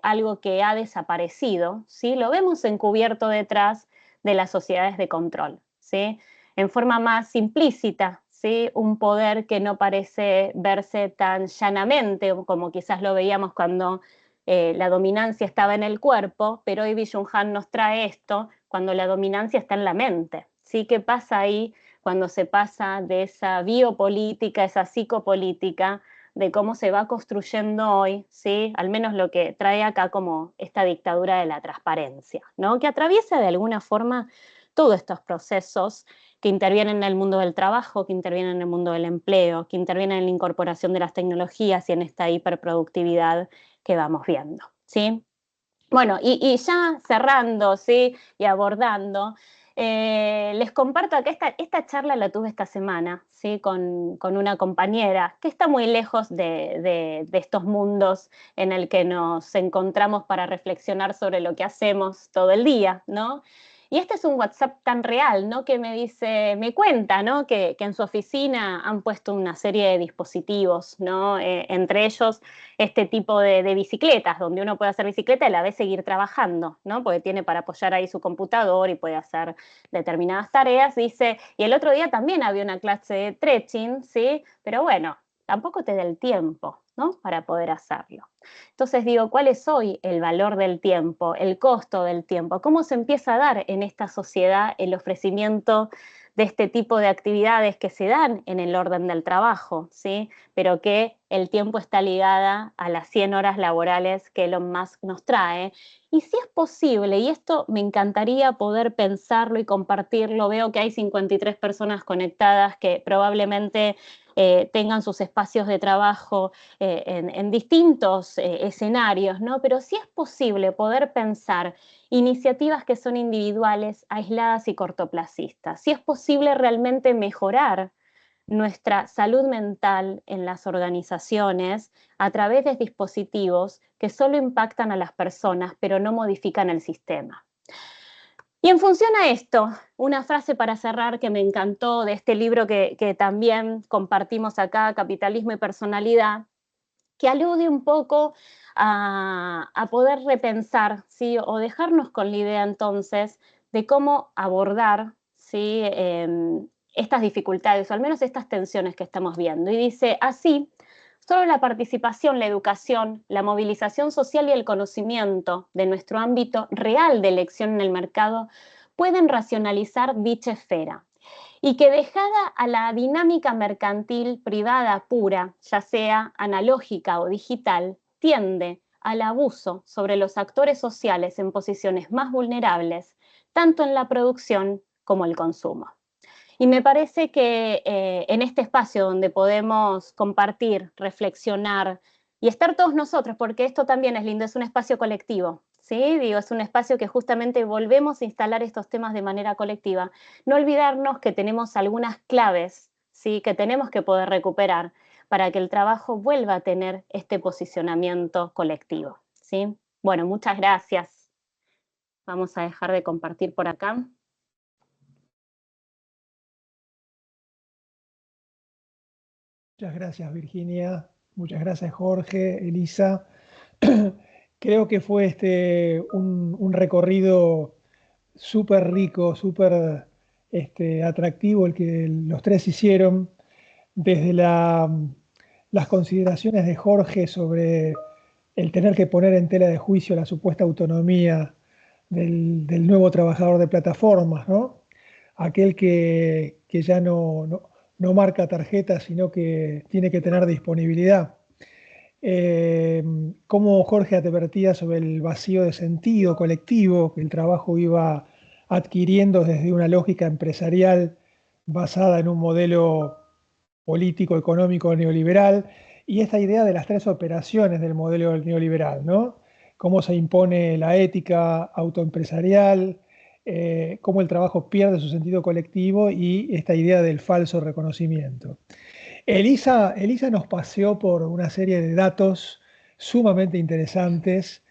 algo que ha desaparecido, ¿sí?, lo vemos encubierto detrás de las sociedades de control, ¿sí?, en forma más implícita, ¿sí?, un poder que no parece verse tan llanamente como quizás lo veíamos cuando la dominancia estaba en el cuerpo, pero hoy Byung-Chul Han nos trae esto cuando la dominancia está en la mente, ¿sí? ¿Qué pasa ahí cuando se pasa de esa biopolítica, esa psicopolítica, de cómo se va construyendo hoy, ¿sí?, al menos lo que trae acá como esta dictadura de la transparencia, ¿no?, que atraviesa de alguna forma todos estos procesos que intervienen en el mundo del trabajo, que intervienen en el mundo del empleo, que intervienen en la incorporación de las tecnologías y en esta hiperproductividad que vamos viendo, ¿sí? Bueno, y ya cerrando, ¿sí?, y abordando, les comparto que esta charla la tuve esta semana, ¿sí?, con una compañera que está muy lejos de estos mundos en el que nos encontramos para reflexionar sobre lo que hacemos todo el día, ¿no? Y este es un WhatsApp tan real, ¿no? Que me dice, me cuenta, ¿no? Que en su oficina han puesto una serie de dispositivos, ¿no? Entre ellos este tipo de bicicletas, donde uno puede hacer bicicleta y a la vez seguir trabajando, ¿no? Porque tiene para apoyar ahí su computador y puede hacer determinadas tareas. Dice, y el otro día también había una clase de stretching, ¿sí? Pero bueno, tampoco te da el tiempo, ¿no? Para poder hacerlo. Entonces digo, ¿cuál es hoy el valor del tiempo, el costo del tiempo? ¿Cómo se empieza a dar en esta sociedad el ofrecimiento de este tipo de actividades que se dan en el orden del trabajo, ¿sí? Pero que el tiempo está ligada a las 100 horas laborales que Elon Musk nos trae? Y si es posible, y esto me encantaría poder pensarlo y compartirlo, veo que hay 53 personas conectadas que probablemente tengan sus espacios de trabajo en distintos escenarios, ¿no? Pero sí es posible poder pensar iniciativas que son individuales, aisladas y cortoplacistas. Sí es posible realmente mejorar nuestra salud mental en las organizaciones a través de dispositivos que solo impactan a las personas, pero no modifican el sistema. Y en función a esto, una frase para cerrar que me encantó de este libro que también compartimos acá, Capitalismo y Personalidad, que alude un poco a poder repensar, ¿sí? O dejarnos con la idea entonces de cómo abordar, ¿sí? Estas dificultades, o al menos estas tensiones que estamos viendo. Y dice, así, solo la participación, la educación, la movilización social y el conocimiento de nuestro ámbito real de elección en el mercado pueden racionalizar dicha esfera. Y que dejada a la dinámica mercantil privada pura, ya sea analógica o digital, tiende al abuso sobre los actores sociales en posiciones más vulnerables, tanto en la producción como el consumo. Y me parece que en este espacio donde podemos compartir, reflexionar y estar todos nosotros, porque esto también es lindo, es un espacio colectivo, ¿sí? Digo, es un espacio que justamente volvemos a instalar estos temas de manera colectiva. No olvidarnos que tenemos algunas claves, ¿sí? Que tenemos que poder recuperar para que el trabajo vuelva a tener este posicionamiento colectivo, ¿sí? Bueno, muchas gracias. Vamos a dejar de compartir por acá. Muchas gracias, Virginia. Muchas gracias, Jorge, Elisa. Creo que fue un recorrido súper rico, súper atractivo el que los tres hicieron, desde las consideraciones de Jorge sobre el tener que poner en tela de juicio la supuesta autonomía del nuevo trabajador de plataformas, ¿no? Aquel que ya no marca tarjetas, sino que tiene que tener disponibilidad. Cómo Jorge advertía sobre el vacío de sentido colectivo que el trabajo iba adquiriendo desde una lógica empresarial basada en un modelo político, económico, neoliberal, y esta idea de las tres operaciones del modelo neoliberal, ¿no? Cómo se impone la ética autoempresarial, cómo el trabajo pierde su sentido colectivo y esta idea del falso reconocimiento. Elisa nos paseó por una serie de datos sumamente interesantes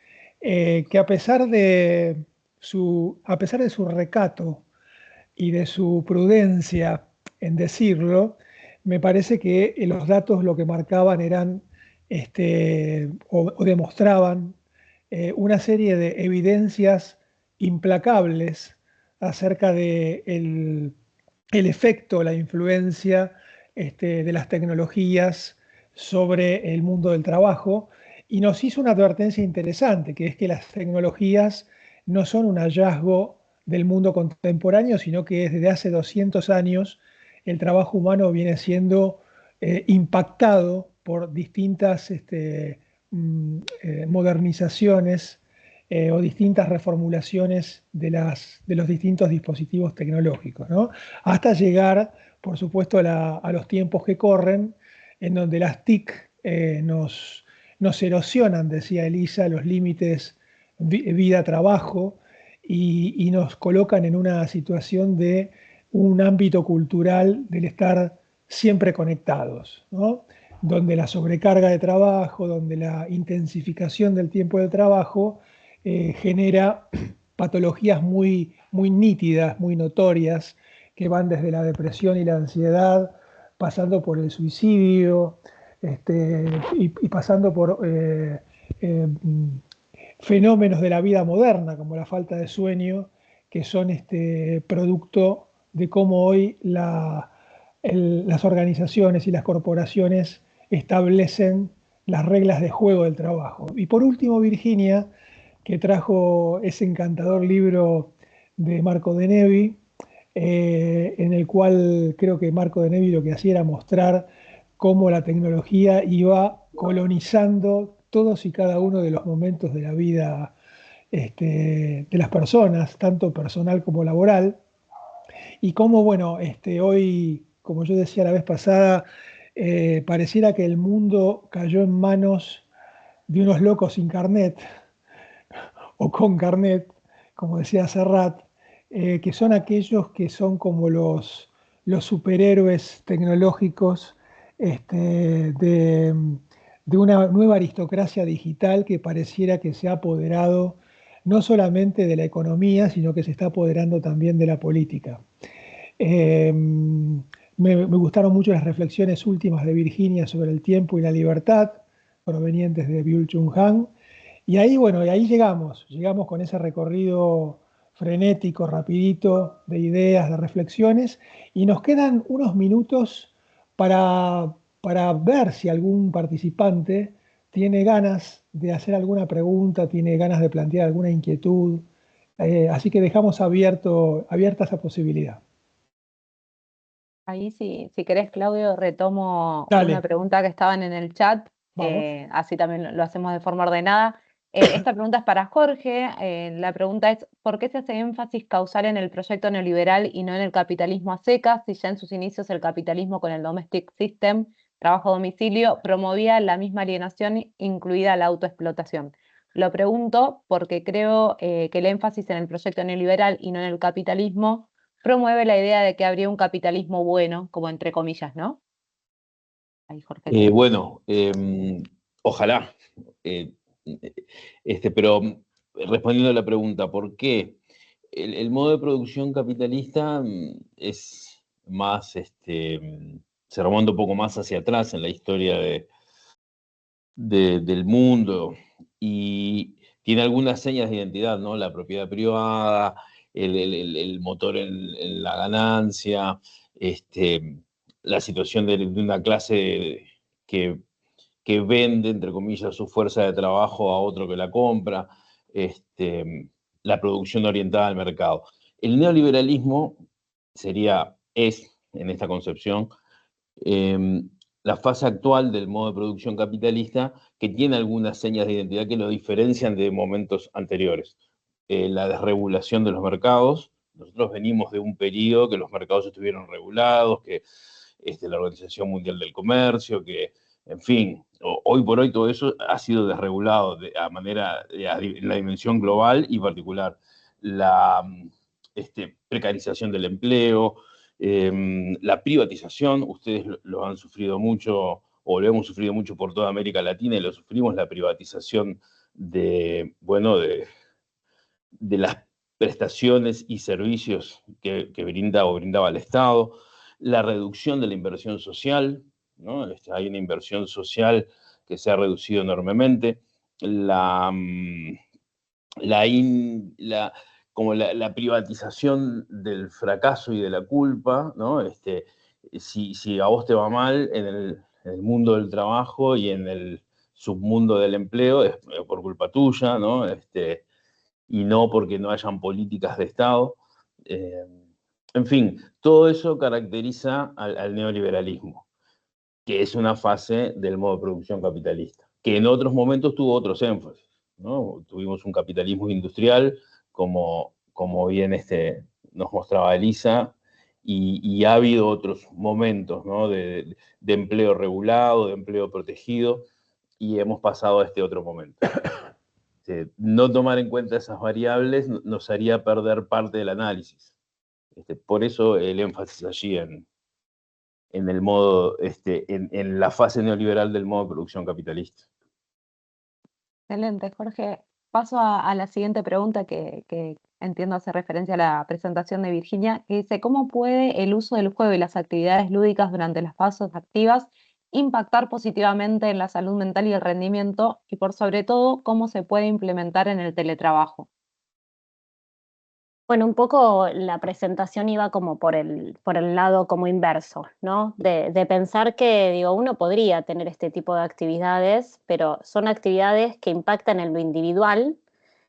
que a pesar de su recato y de su prudencia en decirlo, me parece que los datos lo que marcaban eran o demostraban una serie de evidencias implacables acerca de el efecto, la influencia de las tecnologías sobre el mundo del trabajo, y nos hizo una advertencia interesante, que es que las tecnologías no son un hallazgo del mundo contemporáneo, sino que desde hace 200 años el trabajo humano viene siendo impactado por distintas modernizaciones o distintas reformulaciones de los distintos dispositivos tecnológicos, ¿no? Hasta llegar, por supuesto, a los tiempos que corren, en donde las TIC nos erosionan, decía Elisa, los límites vida-trabajo y nos colocan en una situación de un ámbito cultural del estar siempre conectados, ¿no? Donde la sobrecarga de trabajo, donde la intensificación del tiempo de trabajo genera patologías muy, muy nítidas, muy notorias, que van desde la depresión y la ansiedad, pasando por el suicidio, y pasando por fenómenos de la vida moderna, como la falta de sueño, que son producto de cómo hoy las organizaciones y las corporaciones establecen las reglas de juego del trabajo. Y por último, Virginia, que trajo ese encantador libro de Marco de Nevi, en el cual creo que Marco de Nevi lo que hacía era mostrar cómo la tecnología iba colonizando todos y cada uno de los momentos de la vida de las personas, tanto personal como laboral, y cómo, bueno, hoy, como yo decía la vez pasada, pareciera que el mundo cayó en manos de unos locos sin carnet, o con carnet, como decía Serrat, que son aquellos que son como los superhéroes tecnológicos de una nueva aristocracia digital que pareciera que se ha apoderado no solamente de la economía, sino que se está apoderando también de la política. Me gustaron mucho las reflexiones últimas de Virginia sobre el tiempo y la libertad, provenientes de Byung-Chul Han. Y ahí, bueno, y ahí llegamos con ese recorrido frenético, rapidito, de ideas, de reflexiones, y nos quedan unos minutos para ver si algún participante tiene ganas de hacer alguna pregunta, tiene ganas de plantear alguna inquietud. Así que dejamos abierta esa posibilidad. Ahí si querés, Claudio, retomo Dale. una pregunta que estaban en el chat, Vamos. así también lo hacemos de forma ordenada. Esta pregunta es para Jorge. La pregunta es, ¿por qué se hace énfasis causal en el proyecto neoliberal y no en el capitalismo a secas, si ya en sus inicios el capitalismo con el domestic system, trabajo a domicilio, promovía la misma alienación, incluida la autoexplotación? Lo pregunto porque creo que el énfasis en el proyecto neoliberal y no en el capitalismo promueve la idea de que habría un capitalismo bueno, como entre comillas, ¿no? Ahí, Jorge. Bueno, ojalá. Pero respondiendo a la pregunta, ¿por qué? El modo de producción capitalista es más, se remonta un poco más hacia atrás en la historia del mundo y tiene algunas señas de identidad, ¿no? La propiedad privada, el motor en la ganancia, la situación de una clase que vende, entre comillas, su fuerza de trabajo a otro que la compra, la producción orientada al mercado. El neoliberalismo es, en esta concepción, la fase actual del modo de producción capitalista que tiene algunas señas de identidad que lo diferencian de momentos anteriores. La desregulación de los mercados. Nosotros venimos de un periodo que los mercados estuvieron regulados, que la Organización Mundial del Comercio, que, en fin, hoy por hoy todo eso ha sido desregulado en la dimensión global y particular. La precarización del empleo, la privatización, ustedes lo han sufrido mucho, o lo hemos sufrido mucho por toda América Latina, y lo sufrimos, la privatización de las prestaciones y servicios que brinda o brindaba el Estado, la reducción de la inversión social, ¿no? Hay una inversión social que se ha reducido enormemente, como la privatización del fracaso y de la culpa, ¿no? Si a vos te va mal en el mundo del trabajo y en el submundo del empleo, es por culpa tuya, ¿no? Y no porque no hayan políticas de Estado. En fin, todo eso caracteriza al neoliberalismo, que es una fase del modo de producción capitalista, que en otros momentos tuvo otros énfasis, ¿no? Tuvimos un capitalismo industrial, como bien nos mostraba Elisa, y ha habido otros momentos, ¿no? de empleo regulado, de empleo protegido, y hemos pasado a este otro momento. No tomar en cuenta esas variables nos haría perder parte del análisis. Por eso el énfasis allí en el modo, en la fase neoliberal del modo de producción capitalista. Excelente, Jorge. paso a la siguiente pregunta que entiendo hace referencia a la presentación de Virginia, que dice, ¿cómo puede el uso del juego y las actividades lúdicas durante las fases activas impactar positivamente en la salud mental y el rendimiento? Y por sobre todo, ¿cómo se puede implementar en el teletrabajo? Bueno, un poco la presentación iba como por el lado como inverso, ¿no? De pensar que, digo, uno podría tener este tipo de actividades, pero son actividades que impactan en lo individual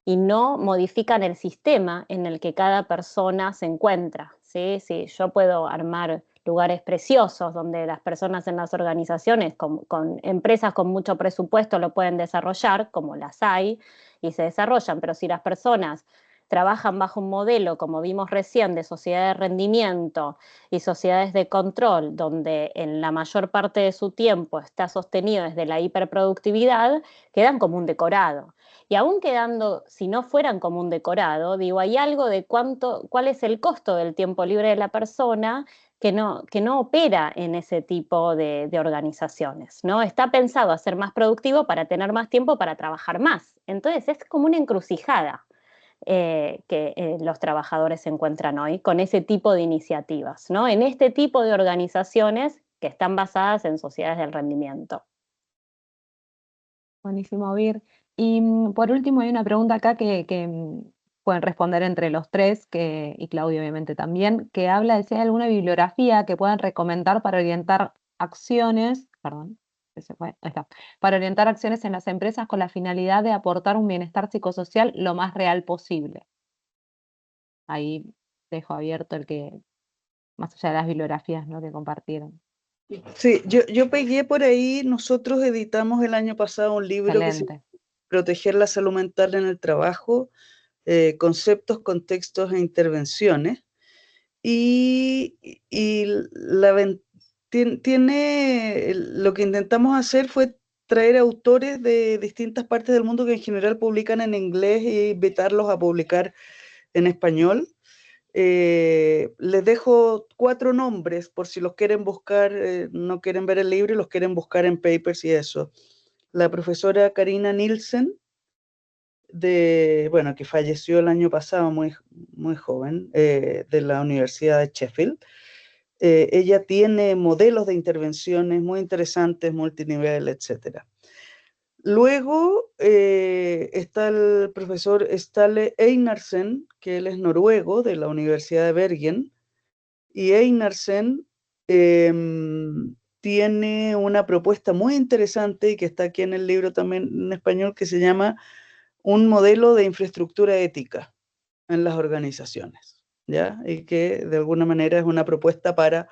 y no modifican el sistema en el que cada persona se encuentra, ¿sí? Sí, yo puedo armar lugares preciosos donde las personas en las organizaciones, con empresas con mucho presupuesto lo pueden desarrollar, como las hay, y se desarrollan, pero si las personas trabajan bajo un modelo, como vimos recién, de sociedad de rendimiento y sociedades de control, donde en la mayor parte de su tiempo está sostenido desde la hiperproductividad, quedan como un decorado. Y aún quedando, si no fueran como un decorado, digo, hay algo de cuál es el costo del tiempo libre de la persona que no opera en ese tipo de organizaciones, ¿no? Está pensado a ser más productivo para tener más tiempo para trabajar más. Entonces es como una encrucijada. Que los trabajadores se encuentran hoy con ese tipo de iniciativas, ¿no? En este tipo de organizaciones que están basadas en sociedades del rendimiento. Buenísimo, Vir. Y por último hay una pregunta acá que pueden responder entre los tres, y Claudio obviamente también, que habla de si hay alguna bibliografía que puedan recomendar para orientar acciones, perdón, ahí está, para orientar acciones en las empresas con la finalidad de aportar un bienestar psicosocial lo más real posible. Ahí dejo abierto el que, más allá de las bibliografías, ¿no?, que compartieron. Sí, yo pegué por ahí, nosotros editamos el año pasado un libro que se llama Proteger la salud mental en el trabajo, conceptos, contextos e intervenciones. Y lo que intentamos hacer fue traer autores de distintas partes del mundo que en general publican en inglés e invitarlos a publicar en español. Les dejo 4 nombres por si los quieren buscar, no quieren ver el libro y los quieren buscar en papers y eso. La profesora Carina Nielsen, que falleció el año pasado, muy, muy joven, de la Universidad de Sheffield. Ella tiene modelos de intervenciones muy interesantes, multinivel, etc. Luego está el profesor Ståle Einarsen, que él es noruego, de la Universidad de Bergen, y Einarsen tiene una propuesta muy interesante y que está aquí en el libro también en español, que se llama Un modelo de infraestructura ética en las organizaciones, ¿ya? Y que de alguna manera es una propuesta para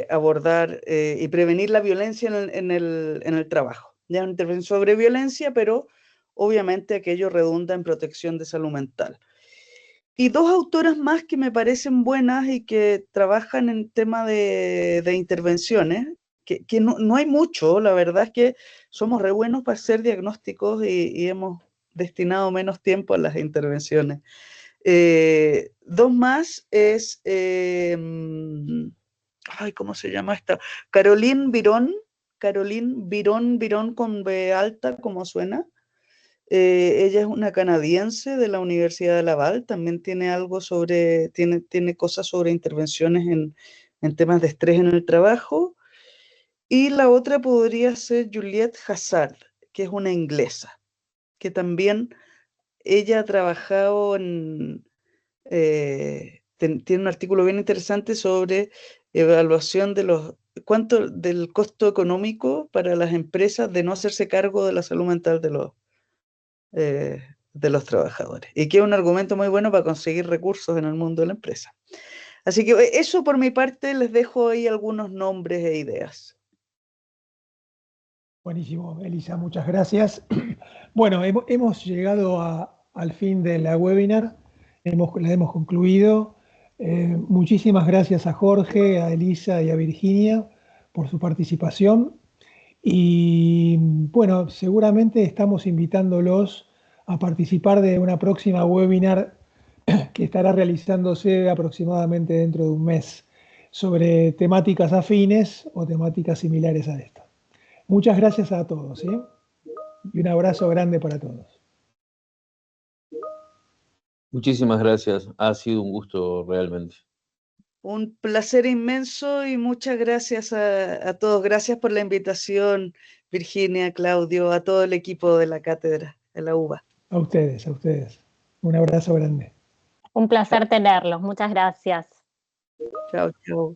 abordar y prevenir la violencia en el trabajo. Ya una intervención sobre violencia, pero obviamente aquello redunda en protección de salud mental. Y 2 autoras más que me parecen buenas y que trabajan en tema de intervenciones, que no hay mucho, la verdad es que somos re buenos para hacer diagnósticos y hemos destinado menos tiempo a las intervenciones. 2 más es, ¿cómo se llama esta? Caroline Byron con B alta, como suena. Ella es una canadiense de la Universidad de Laval, también tiene algo tiene cosas sobre intervenciones en temas de estrés en el trabajo. Y la otra podría ser Juliette Hazard, que es una inglesa, que también ella ha trabajado tiene un artículo bien interesante sobre evaluación del costo económico para las empresas de no hacerse cargo de la salud mental de los trabajadores, y que es un argumento muy bueno para conseguir recursos en el mundo de la empresa. Así que eso por mi parte, les dejo ahí algunos nombres e ideas. Buenísimo, Elisa, muchas gracias. Bueno, hemos llegado al fin de la webinar, la hemos concluido. Muchísimas gracias a Jorge, a Elisa y a Virginia por su participación. Y bueno, seguramente estamos invitándolos a participar de una próxima webinar que estará realizándose aproximadamente dentro de un mes sobre temáticas afines o temáticas similares a esta. Muchas gracias a todos, ¿sí? Y un abrazo grande para todos. Muchísimas gracias. Ha sido un gusto realmente. Un placer inmenso y muchas gracias a todos. Gracias por la invitación, Virginia, Claudio, a todo el equipo de la cátedra de la UBA. A ustedes, a ustedes. Un abrazo grande. Un placer tenerlos. Muchas gracias. Chao, chao.